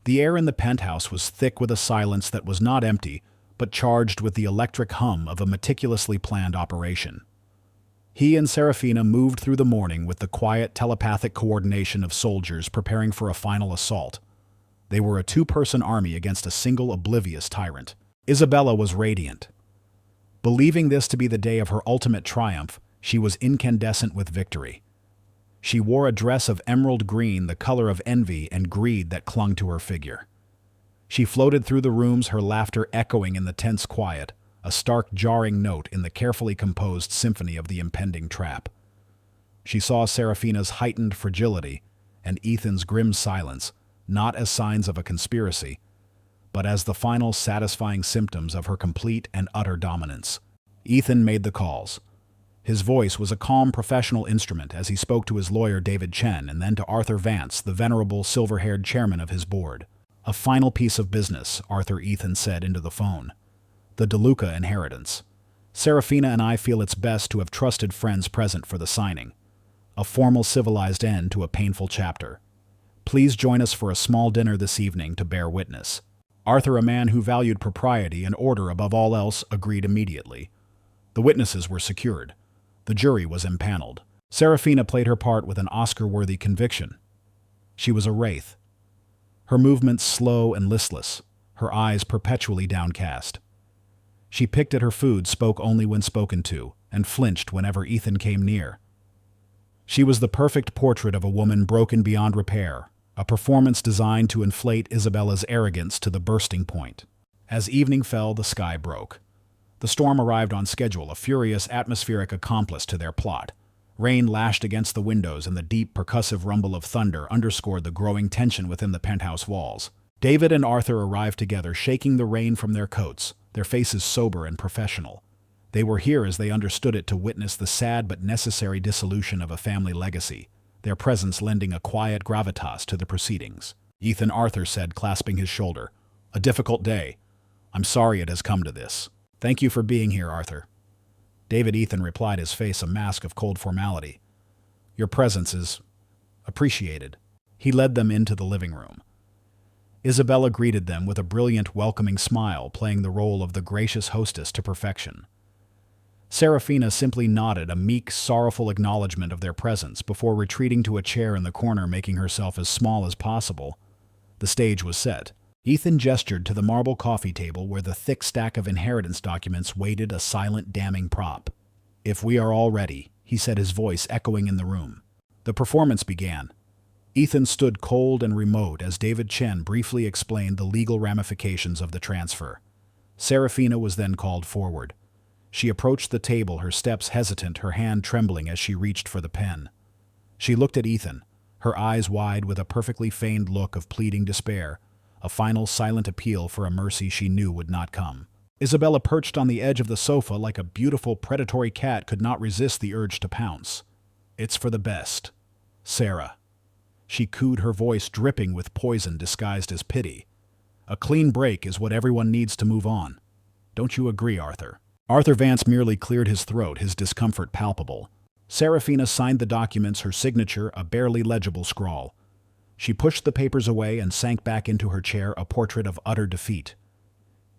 [SPEAKER 1] The air in the penthouse was thick with a silence that was not empty, but charged with the electric hum of a meticulously planned operation. He and Serafina moved through the morning with the quiet, telepathic coordination of soldiers preparing for a final assault. They were a two-person army against a single oblivious tyrant. Isabella was radiant. Believing this to be the day of her ultimate triumph, she was incandescent with victory. She wore a dress of emerald green, the color of envy and greed that clung to her figure. She floated through the rooms, her laughter echoing in the tense quiet, a stark, jarring note in the carefully composed symphony of the impending trap. She saw Serafina's heightened fragility and Ethan's grim silence, not as signs of a conspiracy, but as the final satisfying symptoms of her complete and utter dominance. Ethan made the calls. His voice was a calm professional instrument as he spoke to his lawyer David Chen and then to Arthur Vance, the venerable silver-haired chairman of his board. A final piece of business, Arthur, Ethan said into the phone. The DeLuca inheritance. Serafina and I feel it's best to have trusted friends present for the signing. A formal, civilized end to a painful chapter. Please join us for a small dinner this evening to bear witness. Arthur, a man who valued propriety and order above all else, agreed immediately. The witnesses were secured. The jury was impaneled. Serafina played her part with an Oscar-worthy conviction. She was a wraith. Her movements slow and listless, her eyes perpetually downcast. She picked at her food, spoke only when spoken to, and flinched whenever Ethan came near. She was the perfect portrait of a woman broken beyond repair, a performance designed to inflate Isabella's arrogance to the bursting point. As evening fell, the sky broke. The storm arrived on schedule, a furious atmospheric accomplice to their plot. Rain lashed against the windows, and the deep, percussive rumble of thunder underscored the growing tension within the penthouse walls. David and Arthur arrived together, shaking the rain from their coats, their faces sober and professional. They were here, as they understood it, to witness the sad but necessary dissolution of a family legacy, their presence lending a quiet gravitas to the proceedings. Ethan, Arthur said, clasping his shoulder. A difficult day. I'm sorry it has come to this. Thank you for being here, Arthur. David Ethan replied, his face a mask of cold formality. Your presence is appreciated. He led them into the living room. Isabella greeted them with a brilliant, welcoming smile, playing the role of the gracious hostess to perfection. Serafina simply nodded a meek, sorrowful acknowledgement of their presence before retreating to a chair in the corner, making herself as small as possible. The stage was set. Ethan gestured to the marble coffee table where the thick stack of inheritance documents waited a silent, damning prop. If we are all ready, he said, his voice echoing in the room. The performance began. Ethan stood cold and remote as David Chen briefly explained the legal ramifications of the transfer. Serafina was then called forward. She approached the table, her steps hesitant, her hand trembling as she reached for the pen. She looked at Ethan, her eyes wide with a perfectly feigned look of pleading despair, a final silent appeal for a mercy she knew would not come. Isabella, perched on the edge of the sofa like a beautiful predatory cat, could not resist the urge to pounce. It's for the best, Sarah. She cooed, her voice dripping with poison disguised as pity. A clean break is what everyone needs to move on. Don't you agree, Arthur? Arthur Vance merely cleared his throat, his discomfort palpable. Serafina signed the documents, her signature a barely legible scrawl. She pushed the papers away and sank back into her chair, a portrait of utter defeat.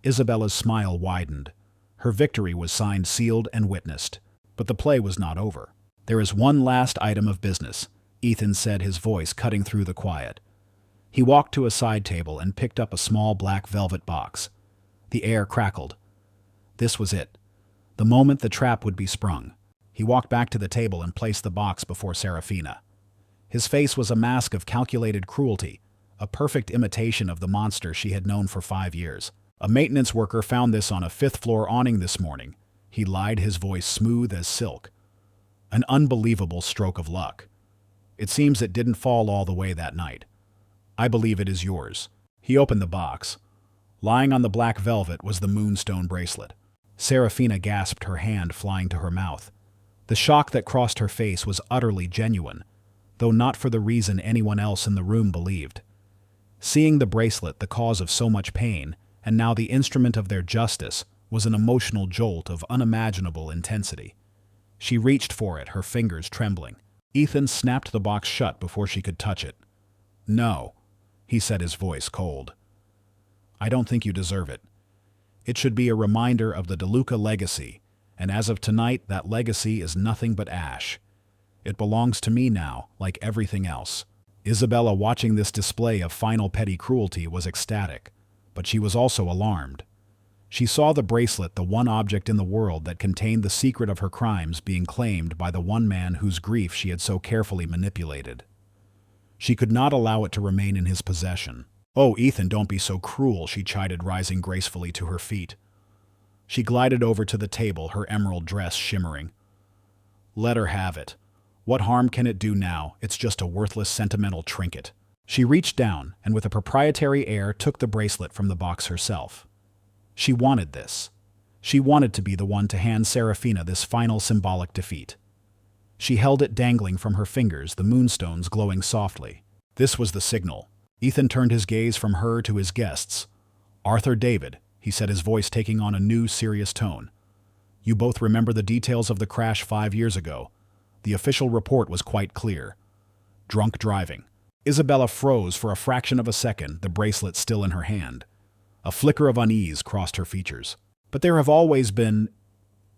[SPEAKER 1] Isabella's smile widened. Her victory was signed, sealed, and witnessed. But the play was not over. There is one last item of business, Ethan said, his voice cutting through the quiet. He walked to a side table and picked up a small black velvet box. The air crackled. This was it. The moment the trap would be sprung. He walked back to the table and placed the box before Serafina. His face was a mask of calculated cruelty, a perfect imitation of the monster she had known for 5 years. A maintenance worker found this on a 5th-floor awning this morning. He lied, his voice smooth as silk. An unbelievable stroke of luck. It seems it didn't fall all the way that night. I believe it is yours. He opened the box. Lying on the black velvet was the moonstone bracelet. Serafina gasped, her hand flying to her mouth. The shock that crossed her face was utterly genuine, though not for the reason anyone else in the room believed. Seeing the bracelet, the cause of so much pain, and now the instrument of their justice, was an emotional jolt of unimaginable intensity. She reached for it, her fingers trembling. Ethan snapped the box shut before she could touch it. No, he said, his voice cold. I don't think you deserve it. It should be a reminder of the DeLuca legacy, and as of tonight, that legacy is nothing but ash. It belongs to me now, like everything else. Isabella, watching this display of final petty cruelty, was ecstatic, but she was also alarmed. She saw the bracelet, the one object in the world that contained the secret of her crimes, being claimed by the one man whose grief she had so carefully manipulated. She could not allow it to remain in his possession. Oh, Ethan, don't be so cruel, she chided, rising gracefully to her feet. She glided over to the table, her emerald dress shimmering. Let her have it. What harm can it do now? It's just a worthless sentimental trinket. She reached down and with a proprietary air took the bracelet from the box herself. She wanted this. She wanted to be the one to hand Serafina this final symbolic defeat. She held it dangling from her fingers, the moonstones glowing softly. This was the signal. Ethan turned his gaze from her to his guests. Arthur, David, he said, his voice taking on a new, serious tone. You both remember the details of the crash 5 years ago. The official report was quite clear. Drunk driving. Isabella froze for a fraction of a second, the bracelet still in her hand. A flicker of unease crossed her features. But there have always been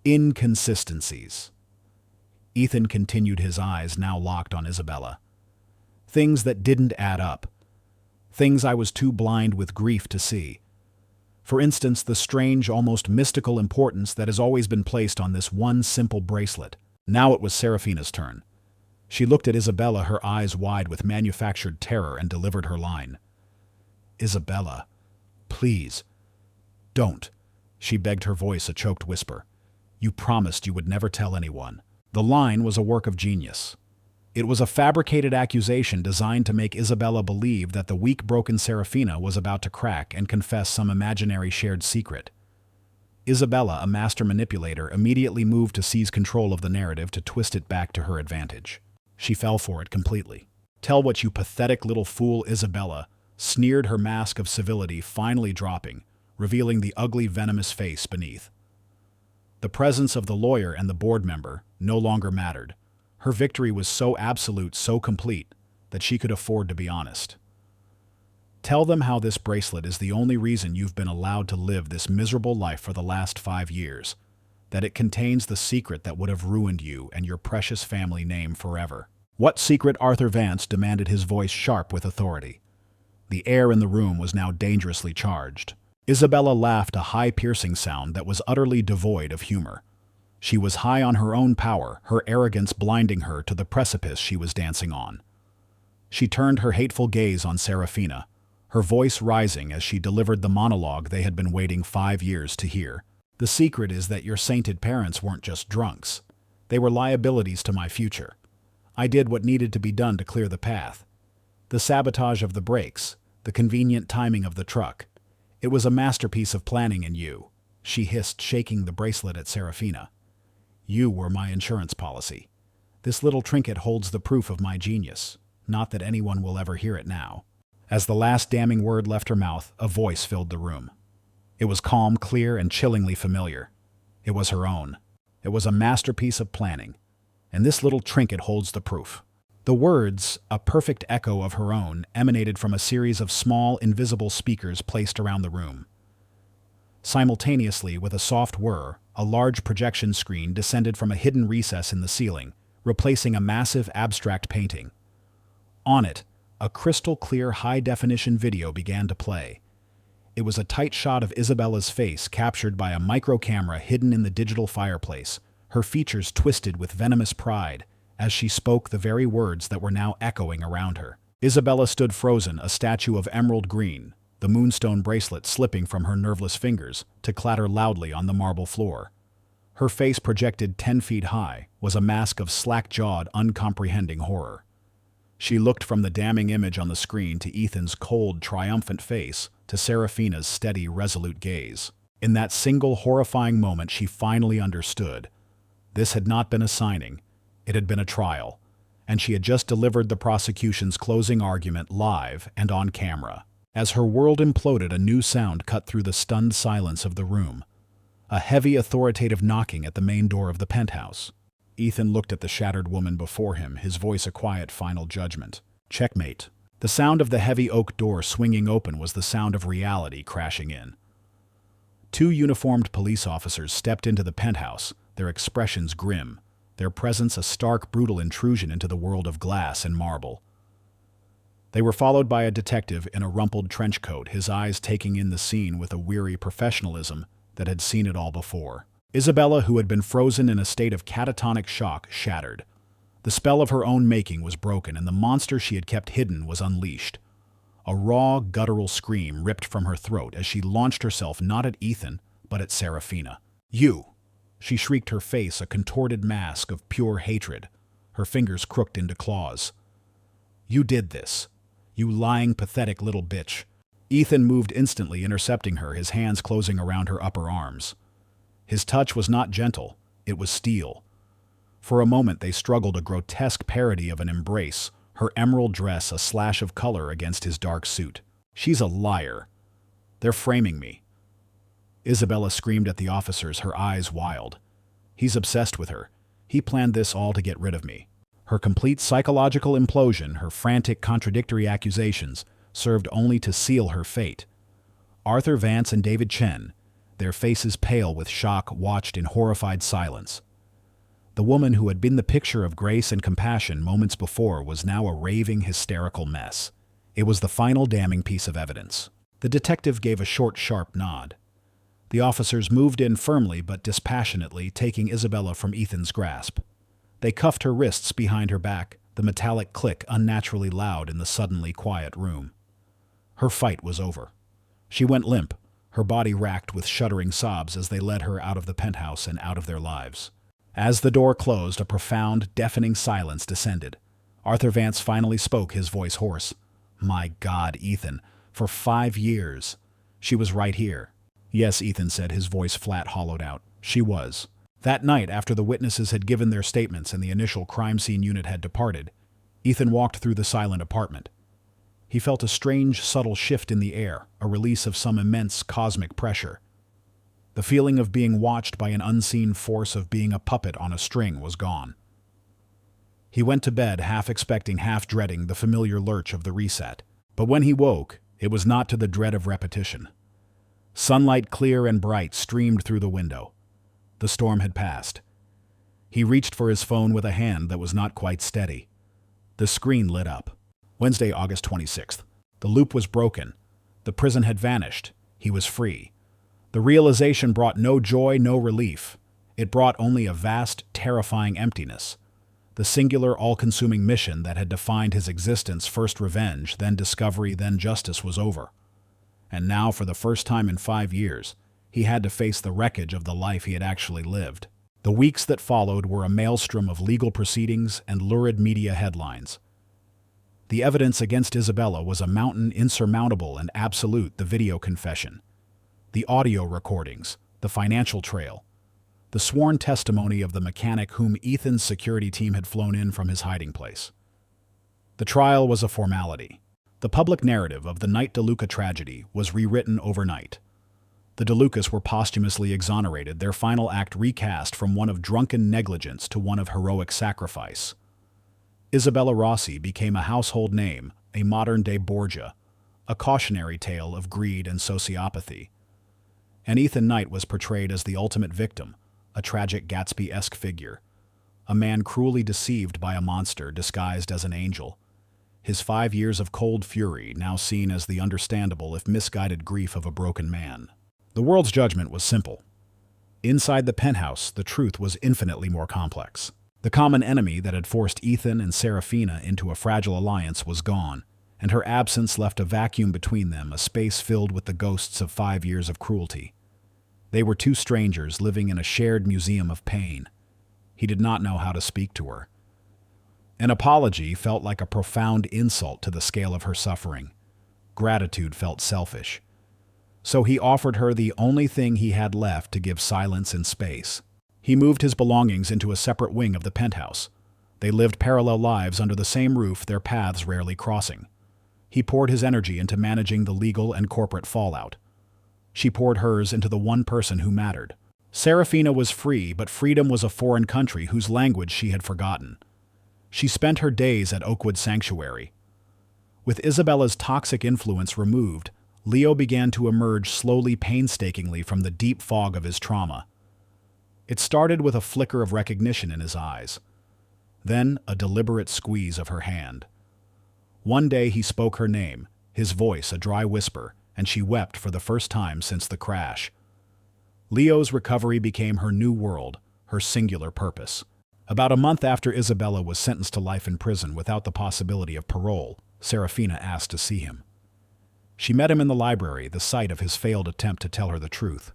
[SPEAKER 1] inconsistencies. Ethan continued, his eyes now locked on Isabella. Things that didn't add up. Things I was too blind with grief to see. For instance, the strange, almost mystical importance that has always been placed on this one simple bracelet. Now it was Serafina's turn. She looked at Isabella, her eyes wide with manufactured terror, and delivered her line. Isabella, please, don't, she begged, her voice a choked whisper. You promised you would never tell anyone. The line was a work of genius. It was a fabricated accusation designed to make Isabella believe that the weak, broken Serafina was about to crack and confess some imaginary shared secret. Isabella, a master manipulator, immediately moved to seize control of the narrative, to twist it back to her advantage. She fell for it completely. Tell what, you pathetic little fool, Isabella sneered, her mask of civility finally dropping, revealing the ugly, venomous face beneath. The presence of the lawyer and the board member no longer mattered. Her victory was so absolute, so complete, that she could afford to be honest. Tell them how this bracelet is the only reason you've been allowed to live this miserable life for the last 5 years, that it contains the secret that would have ruined you and your precious family name forever. What secret? Arthur Vance demanded, his voice sharp with authority. The air in the room was now dangerously charged. Isabella laughed, a high piercing sound that was utterly devoid of humor. She was high on her own power, her arrogance blinding her to the precipice she was dancing on. She turned her hateful gaze on Serafina, her voice rising as she delivered the monologue they had been waiting 5 years to hear. The secret is that your sainted parents weren't just drunks. They were liabilities to my future. I did what needed to be done to clear the path. The sabotage of the brakes, the convenient timing of the truck. It was a masterpiece of planning, and you, she hissed, shaking the bracelet at Serafina. You were my insurance policy. This little trinket holds the proof of my genius, not that anyone will ever hear it now. As the last damning word left her mouth, a voice filled the room. It was calm, clear, and chillingly familiar. It was her own. It was a masterpiece of planning, and this little trinket holds the proof. The words, a perfect echo of her own, emanated from a series of small, invisible speakers placed around the room. Simultaneously, with a soft whir, a large projection screen descended from a hidden recess in the ceiling, replacing a massive abstract painting. On it, a crystal-clear high-definition video began to play. It was a tight shot of Isabella's face captured by a micro-camera hidden in the digital fireplace, her features twisted with venomous pride, as she spoke the very words that were now echoing around her. Isabella stood frozen, a statue of emerald green, the moonstone bracelet slipping from her nerveless fingers to clatter loudly on the marble floor. Her face, projected 10 feet high, was a mask of slack-jawed, uncomprehending horror. She looked from the damning image on the screen to Ethan's cold, triumphant face, to Serafina's steady, resolute gaze. In that single horrifying moment, she finally understood. This had not been a signing. It had been a trial, and she had just delivered the prosecution's closing argument live and on camera. As her world imploded, a new sound cut through the stunned silence of the room. A heavy, authoritative knocking at the main door of the penthouse. Ethan looked at the shattered woman before him, his voice a quiet, final judgment. Checkmate. The sound of the heavy oak door swinging open was the sound of reality crashing in. 2 uniformed police officers stepped into the penthouse, their expressions grim, their presence a stark, brutal intrusion into the world of glass and marble. They were followed by a detective in a rumpled trench coat, his eyes taking in the scene with a weary professionalism that had seen it all before. Isabella, who had been frozen in a state of catatonic shock, shattered. The spell of her own making was broken, and the monster she had kept hidden was unleashed. A raw, guttural scream ripped from her throat as she launched herself not at Ethan, but at Serafina. You! She shrieked, her face a contorted mask of pure hatred, her fingers crooked into claws. You did this. You lying, pathetic little bitch. Ethan moved instantly, intercepting her, his hands closing around her upper arms. His touch was not gentle, it was steel. For a moment they struggled, a grotesque parody of an embrace, her emerald dress a slash of color against his dark suit. She's a liar. They're framing me. Isabella screamed at the officers, her eyes wild. He's obsessed with her. He planned this all to get rid of me. Her complete psychological implosion, her frantic, contradictory accusations, served only to seal her fate. Arthur Vance and David Chen, their faces pale with shock, watched in horrified silence. The woman who had been the picture of grace and compassion moments before was now a raving, hysterical mess. It was the final damning piece of evidence. The detective gave a short, sharp nod. The officers moved in firmly but dispassionately, taking Isabella from Ethan's grasp. They cuffed her wrists behind her back, the metallic click unnaturally loud in the suddenly quiet room. Her fight was over. She went limp, her body racked with shuddering sobs as they led her out of the penthouse and out of their lives. As the door closed, a profound, deafening silence descended. Arthur Vance finally spoke, his voice hoarse. My God, Ethan, for 5 years. She was right here. Yes, Ethan said, his voice flat, hollowed out. She was. That night, after the witnesses had given their statements and the initial crime scene unit had departed, Ethan walked through the silent apartment. He felt a strange, subtle shift in the air, a release of some immense cosmic pressure. The feeling of being watched by an unseen force, of being a puppet on a string, was gone. He went to bed half expecting, half dreading the familiar lurch of the reset. But when he woke, it was not to the dread of repetition. Sunlight, clear and bright, streamed through the window. The storm had passed. He reached for his phone with a hand that was not quite steady. The screen lit up. Wednesday, August 26th. The loop was broken. The prison had vanished. He was free. The realization brought no joy, no relief. It brought only a vast, terrifying emptiness. The singular, all-consuming mission that had defined his existence, first revenge, then discovery, then justice, was over. And now, for the first time in 5 years, he had to face the wreckage of the life he had actually lived. The weeks that followed were a maelstrom of legal proceedings and lurid media headlines. The evidence against Isabella was a mountain insurmountable and absolute: the video confession, the audio recordings, the financial trail, the sworn testimony of the mechanic whom Ethan's security team had flown in from his hiding place. The trial was a formality. The public narrative of the Knight DeLuca tragedy was rewritten overnight. The DeLucas were posthumously exonerated, their final act recast from one of drunken negligence to one of heroic sacrifice. Isabella Rossi became a household name, a modern-day Borgia, a cautionary tale of greed and sociopathy. And Ethan Knight was portrayed as the ultimate victim, a tragic Gatsby-esque figure, a man cruelly deceived by a monster disguised as an angel. His 5 years of cold fury now seen as the understandable if misguided grief of a broken man. The world's judgment was simple. Inside the penthouse, the truth was infinitely more complex. The common enemy that had forced Ethan and Serafina into a fragile alliance was gone, and her absence left a vacuum between them, a space filled with the ghosts of 5 years of cruelty. They were two strangers living in a shared museum of pain. He did not know how to speak to her. An apology felt like a profound insult to the scale of her suffering. Gratitude felt selfish. So he offered her the only thing he had left to give silence and space. He moved his belongings into a separate wing of the penthouse. They lived parallel lives under the same roof, their paths rarely crossing. He poured his energy into managing the legal and corporate fallout. She poured hers into the one person who mattered. Serafina was free, but freedom was a foreign country whose language she had forgotten. She spent her days at Oakwood Sanctuary. With Isabella's toxic influence removed, Leo began to emerge slowly, painstakingly from the deep fog of his trauma. It started with a flicker of recognition in his eyes, then a deliberate squeeze of her hand. One day he spoke her name, his voice a dry whisper, and she wept for the first time since the crash. Leo's recovery became her new world, her singular purpose. About a month after Isabella was sentenced to life in prison without the possibility of parole, Serafina asked to see him. She met him in the library, the site of his failed attempt to tell her the truth.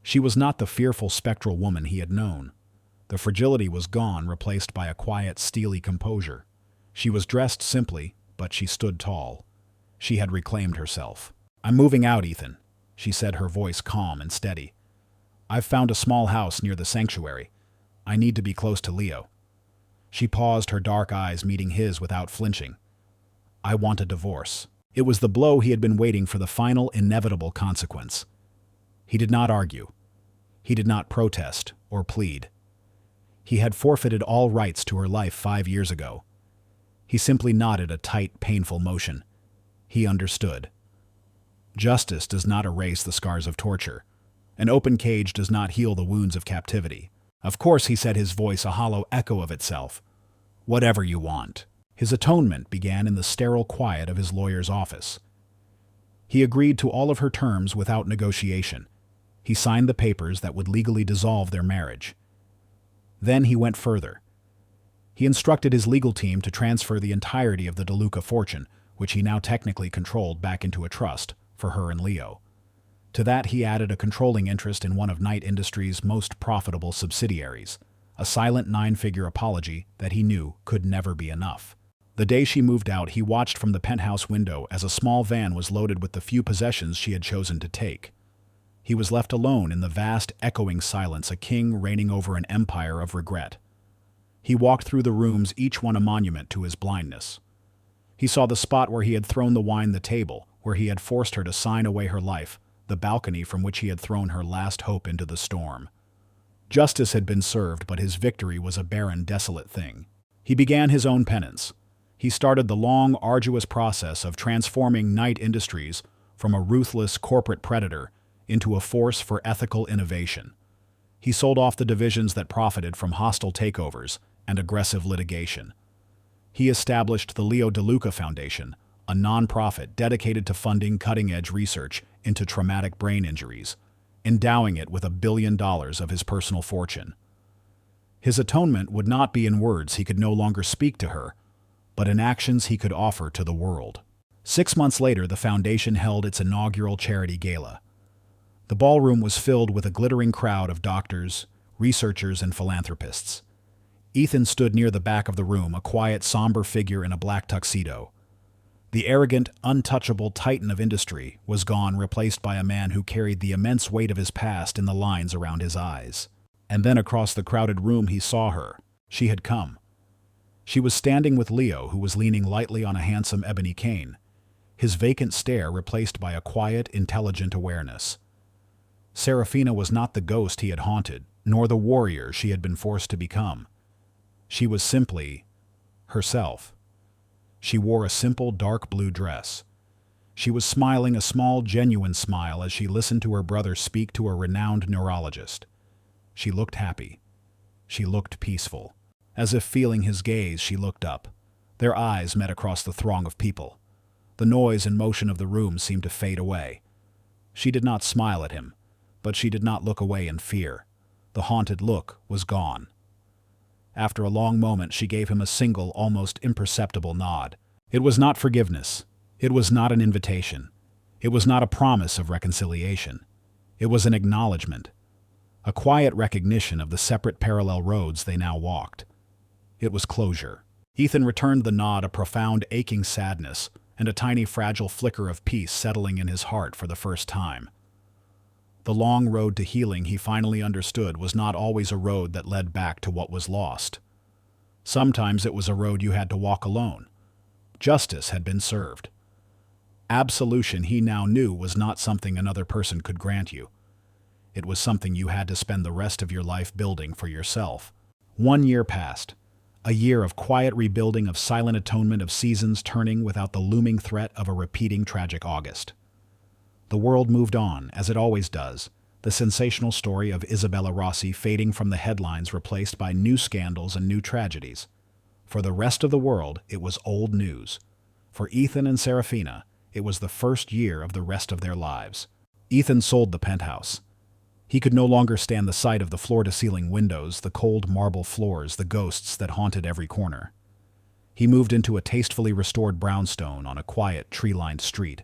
[SPEAKER 1] She was not the fearful, spectral woman he had known. The fragility was gone, replaced by a quiet, steely composure. She was dressed simply, but she stood tall. She had reclaimed herself. "I'm moving out, Ethan," she said, her voice calm and steady. "I've found a small house near the sanctuary. I need to be close to Leo." She paused, her dark eyes meeting his without flinching. "I want a divorce." It was the blow he had been waiting for, the final, inevitable consequence. He did not argue. He did not protest or plead. He had forfeited all rights to her life 5 years ago. He simply nodded, a tight, painful motion. He understood. Justice does not erase the scars of torture. An open cage does not heal the wounds of captivity. "Of course," he said, his voice a hollow echo of itself. "Whatever you want." His atonement began in the sterile quiet of his lawyer's office. He agreed to all of her terms without negotiation. He signed the papers that would legally dissolve their marriage. Then he went further. He instructed his legal team to transfer the entirety of the DeLuca fortune, which he now technically controlled, back into a trust for her and Leo. To that he added a controlling interest in one of Knight Industries' most profitable subsidiaries, a silent 9-figure apology that he knew could never be enough. The day she moved out, he watched from the penthouse window as a small van was loaded with the few possessions she had chosen to take. He was left alone in the vast, echoing silence, a king reigning over an empire of regret. He walked through the rooms, each one a monument to his blindness. He saw the spot where he had thrown the wine, the table where he had forced her to sign away her life, the balcony from which he had thrown her last hope into the storm. Justice had been served, but his victory was a barren, desolate thing. He began his own penance. He started the long, arduous process of transforming Knight Industries from a ruthless corporate predator into a force for ethical innovation. He sold off the divisions that profited from hostile takeovers and aggressive litigation. He established the Leo DeLuca Foundation, a nonprofit dedicated to funding cutting-edge research into traumatic brain injuries, endowing it with $1 billion of his personal fortune. His atonement would not be in words he could no longer speak to her, but in actions he could offer to the world. 6 months later, the foundation held its inaugural charity gala. The ballroom was filled with a glittering crowd of doctors, researchers, and philanthropists. Ethan stood near the back of the room, a quiet, somber figure in a black tuxedo. The arrogant, untouchable titan of industry was gone, replaced by a man who carried the immense weight of his past in the lines around his eyes. And then across the crowded room he saw her. She had come. She was standing with Leo, who was leaning lightly on a handsome ebony cane, his vacant stare replaced by a quiet, intelligent awareness. Serafina was not the ghost he had haunted, nor the warrior she had been forced to become. She was simply herself. She wore a simple dark blue dress. She was smiling a small, genuine smile as she listened to her brother speak to a renowned neurologist. She looked happy. She looked peaceful. As if feeling his gaze, she looked up. Their eyes met across the throng of people. The noise and motion of the room seemed to fade away. She did not smile at him, but she did not look away in fear. The haunted look was gone. After a long moment, she gave him a single, almost imperceptible nod. It was not forgiveness. It was not an invitation. It was not a promise of reconciliation. It was an acknowledgement, a quiet recognition of the separate parallel roads they now walked. It was closure. Ethan returned the nod, a profound, aching sadness, and a tiny, fragile flicker of peace settling in his heart for the first time. The long road to healing, he finally understood, was not always a road that led back to what was lost. Sometimes it was a road you had to walk alone. Justice had been served. Absolution, he now knew, was not something another person could grant you. It was something you had to spend the rest of your life building for yourself. 1 year passed. A year of quiet rebuilding, of silent atonement, of seasons turning without the looming threat of a repeating tragic August. The world moved on, as it always does, the sensational story of Isabella Rossi fading from the headlines, replaced by new scandals and new tragedies. For the rest of the world, it was old news. For Ethan and Serafina, it was the first year of the rest of their lives. Ethan sold the penthouse. He could no longer stand the sight of the floor-to-ceiling windows, the cold marble floors, the ghosts that haunted every corner. He moved into a tastefully restored brownstone on a quiet, tree-lined street.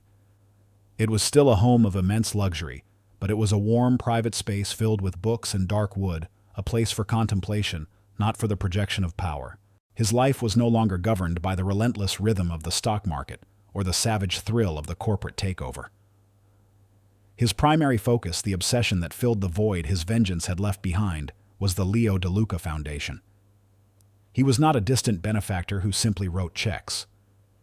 [SPEAKER 1] It was still a home of immense luxury, but it was a warm, private space filled with books and dark wood, a place for contemplation, not for the projection of power. His life was no longer governed by the relentless rhythm of the stock market or the savage thrill of the corporate takeover. His primary focus, the obsession that filled the void his vengeance had left behind, was the Leo DeLuca Foundation. He was not a distant benefactor who simply wrote checks.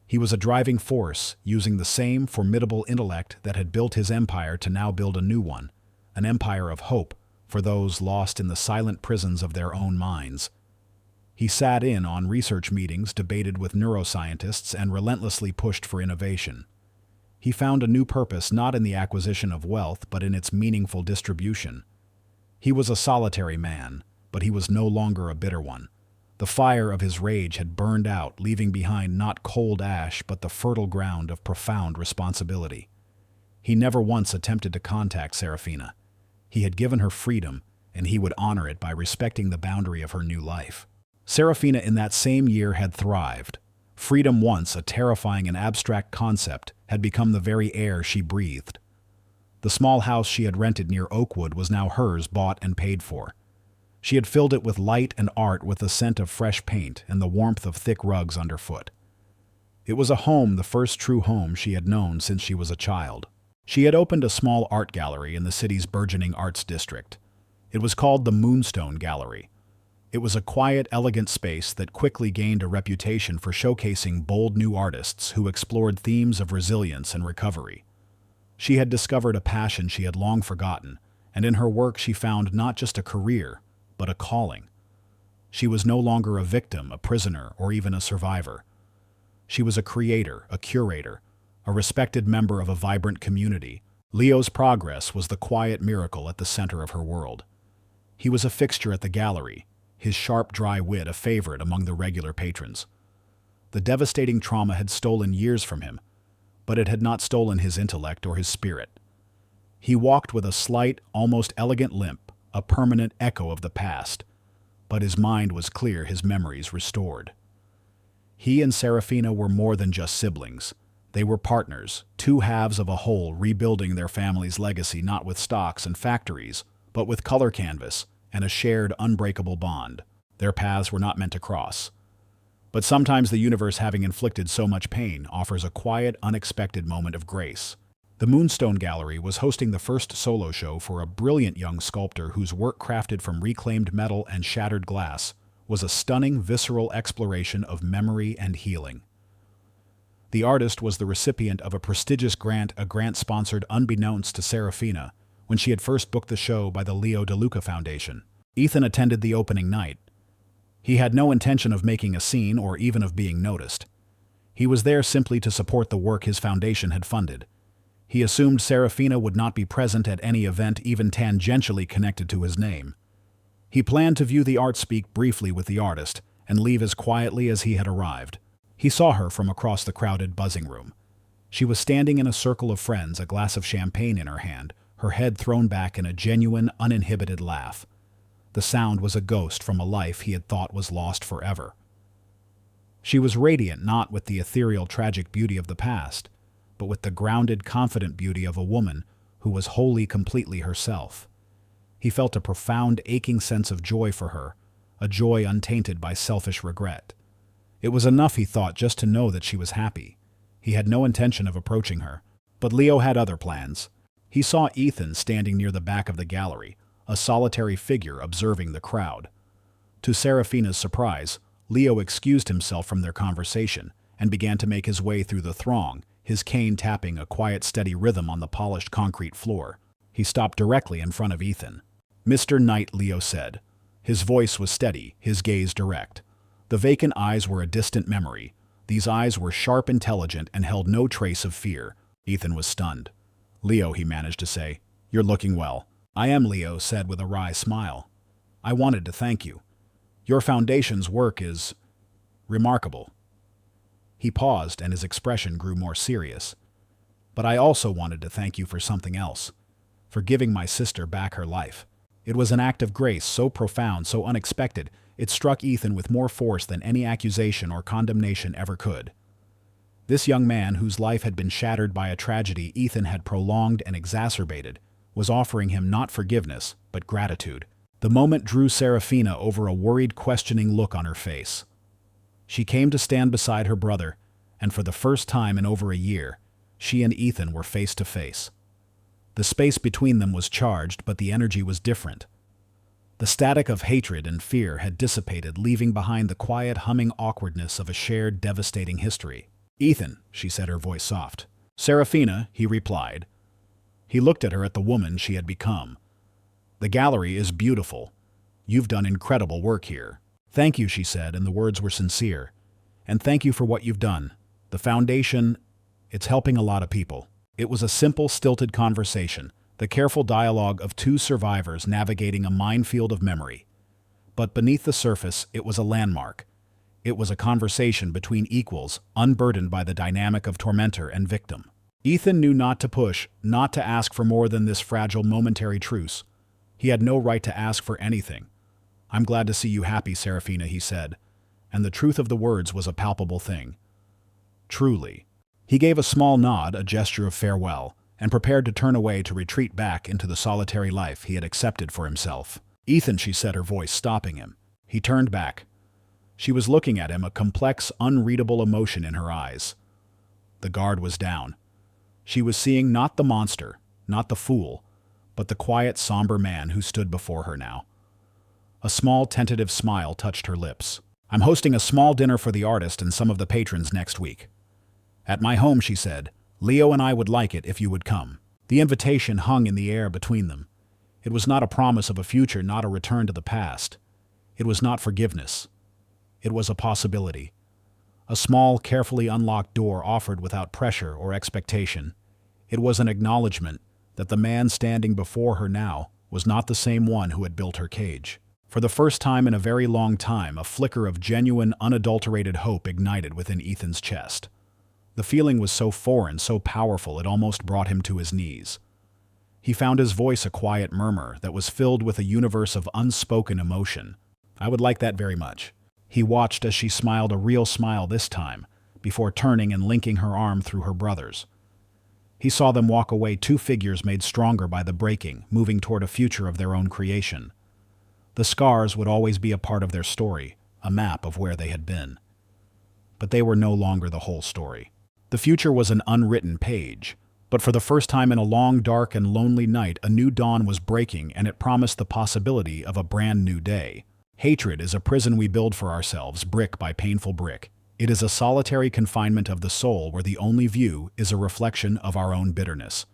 [SPEAKER 1] He was a driving force, using the same formidable intellect that had built his empire to now build a new one, an empire of hope for those lost in the silent prisons of their own minds. He sat in on research meetings, debated with neuroscientists, and relentlessly pushed for innovation. He found a new purpose not in the acquisition of wealth, but in its meaningful distribution. He was a solitary man, but he was no longer a bitter one. The fire of his rage had burned out, leaving behind not cold ash, but the fertile ground of profound responsibility. He never once attempted to contact Serafina. He had given her freedom, and he would honor it by respecting the boundary of her new life. Serafina in that same year had thrived. Freedom, once a terrifying and abstract concept, had become the very air she breathed. The small house she had rented near Oakwood was now hers, bought and paid for. She had filled it with light and art, with the scent of fresh paint and the warmth of thick rugs underfoot. It was a home, the first true home she had known since she was a child. She had opened a small art gallery in the city's burgeoning arts district. It was called the Moonstone Gallery. It was a quiet, elegant space that quickly gained a reputation for showcasing bold new artists who explored themes of resilience and recovery. She had discovered a passion she had long forgotten, and in her work she found not just a career, but a calling. She was no longer a victim, a prisoner, or even a survivor. She was a creator, a curator, a respected member of a vibrant community. Leo's progress was the quiet miracle at the center of her world. He was a fixture at the gallery, his sharp, dry wit a favorite among the regular patrons. The devastating trauma had stolen years from him, but it had not stolen his intellect or his spirit. He walked with a slight, almost elegant limp, a permanent echo of the past, but his mind was clear, his memories restored. He and Serafina were more than just siblings. They were partners, two halves of a whole, rebuilding their family's legacy not with stocks and factories, but with color canvas and a shared, unbreakable bond. Their paths were not meant to cross. But sometimes the universe, having inflicted so much pain, offers a quiet, unexpected moment of grace. The Moonstone Gallery was hosting the first solo show for a brilliant young sculptor whose work, crafted from reclaimed metal and shattered glass, was a stunning, visceral exploration of memory and healing. The artist was the recipient of a prestigious grant, a grant sponsored unbeknownst to Serafina when she had first booked the show by the Leo DeLuca Foundation. Ethan attended the opening night. He had no intention of making a scene or even of being noticed. He was there simply to support the work his foundation had funded. He assumed Serafina would not be present at any event even tangentially connected to his name. He planned to view the art, speak briefly with the artist, and leave as quietly as he had arrived. He saw her from across the crowded, buzzing room. She was standing in a circle of friends, a glass of champagne in her hand, her head thrown back in a genuine, uninhibited laugh. The sound was a ghost from a life he had thought was lost forever. She was radiant, not with the ethereal, tragic beauty of the past, but with the grounded, confident beauty of a woman who was wholly, completely herself. He felt a profound, aching sense of joy for her, a joy untainted by selfish regret. It was enough, he thought, just to know that she was happy. He had no intention of approaching her, but Leo had other plans. He saw Ethan standing near the back of the gallery, a solitary figure observing the crowd. To Serafina's surprise, Leo excused himself from their conversation and began to make his way through the throng, his cane tapping a quiet, steady rhythm on the polished concrete floor. He stopped directly in front of Ethan. "Mr. Knight," Leo said. His voice was steady, his gaze direct. The vacant eyes were a distant memory. These eyes were sharp, intelligent, and held no trace of fear. Ethan was stunned. "Leo," he managed to say, "you're looking well." "I am," Leo said with a wry smile. "I wanted to thank you. Your foundation's work is remarkable." He paused, and his expression grew more serious. "But I also wanted to thank you for something else, for giving my sister back her life." It was an act of grace so profound, so unexpected, it struck Ethan with more force than any accusation or condemnation ever could. This young man, whose life had been shattered by a tragedy Ethan had prolonged and exacerbated, was offering him not forgiveness, but gratitude. The moment drew Serafina over, a worried, questioning look on her face. She came to stand beside her brother, and for the first time in over a year, she and Ethan were face to face. The space between them was charged, but the energy was different. The static of hatred and fear had dissipated, leaving behind the quiet, humming awkwardness of a shared, devastating history. "Ethan," she said, her voice soft. "Serafina," he replied. He looked at her, at the woman she had become. "The gallery is beautiful. You've done incredible work here." "Thank you," she said, and the words were sincere. "And thank you for what you've done. The foundation, it's helping a lot of people." It was a simple, stilted conversation, the careful dialogue of two survivors navigating a minefield of memory. But beneath the surface, it was a landmark. It was a conversation between equals, unburdened by the dynamic of tormentor and victim. Ethan knew not to push, not to ask for more than this fragile, momentary truce. He had no right to ask for anything. "I'm glad to see you happy, Serafina," he said, and the truth of the words was a palpable thing. Truly. He gave a small nod, a gesture of farewell, and prepared to turn away, to retreat back into the solitary life he had accepted for himself. "Ethan," she said, her voice stopping him. He turned back. She was looking at him, a complex, unreadable emotion in her eyes. The guard was down. She was seeing not the monster, not the fool, but the quiet, somber man who stood before her now. A small, tentative smile touched her lips. "I'm hosting a small dinner for the artist and some of the patrons next week. At my home," she said. "Leo and I would like it if you would come." The invitation hung in the air between them. It was not a promise of a future, not a return to the past. It was not forgiveness. It was a possibility. A small, carefully unlocked door offered without pressure or expectation. It was an acknowledgement that the man standing before her now was not the same one who had built her cage. For the first time in a very long time, a flicker of genuine, unadulterated hope ignited within Ethan's chest. The feeling was so foreign, so powerful, it almost brought him to his knees. He found his voice a quiet murmur that was filled with a universe of unspoken emotion. "I would like that very much." He watched as she smiled, a real smile this time, before turning and linking her arm through her brother's. He saw them walk away, two figures made stronger by the breaking, moving toward a future of their own creation. The scars would always be a part of their story, a map of where they had been. But they were no longer the whole story. The future was an unwritten page, but for the first time in a long, dark, and lonely night, a new dawn was breaking, and it promised the possibility of a brand new day. Hatred is a prison we build for ourselves, brick by painful brick. It is a solitary confinement of the soul where the only view is a reflection of our own bitterness.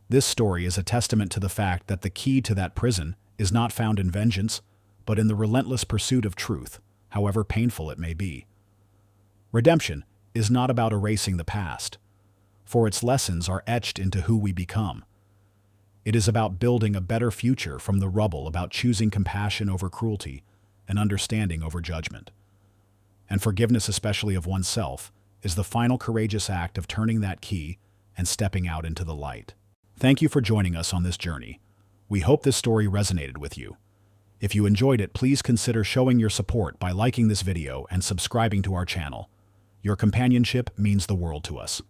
[SPEAKER 1] This story is a testament to the fact that the key to that prison is not found in vengeance, but in the relentless pursuit of truth, however painful it may be. Redemption is not about erasing the past, for its lessons are etched into who we become. It is about building a better future from the rubble, about choosing compassion over cruelty and understanding over judgment. And forgiveness, especially of oneself, is the final courageous act of turning that key and stepping out into the light. Thank you for joining us on this journey. We hope this story resonated with you. If you enjoyed it, please consider showing your support by liking this video and subscribing to our channel. Your companionship means the world to us.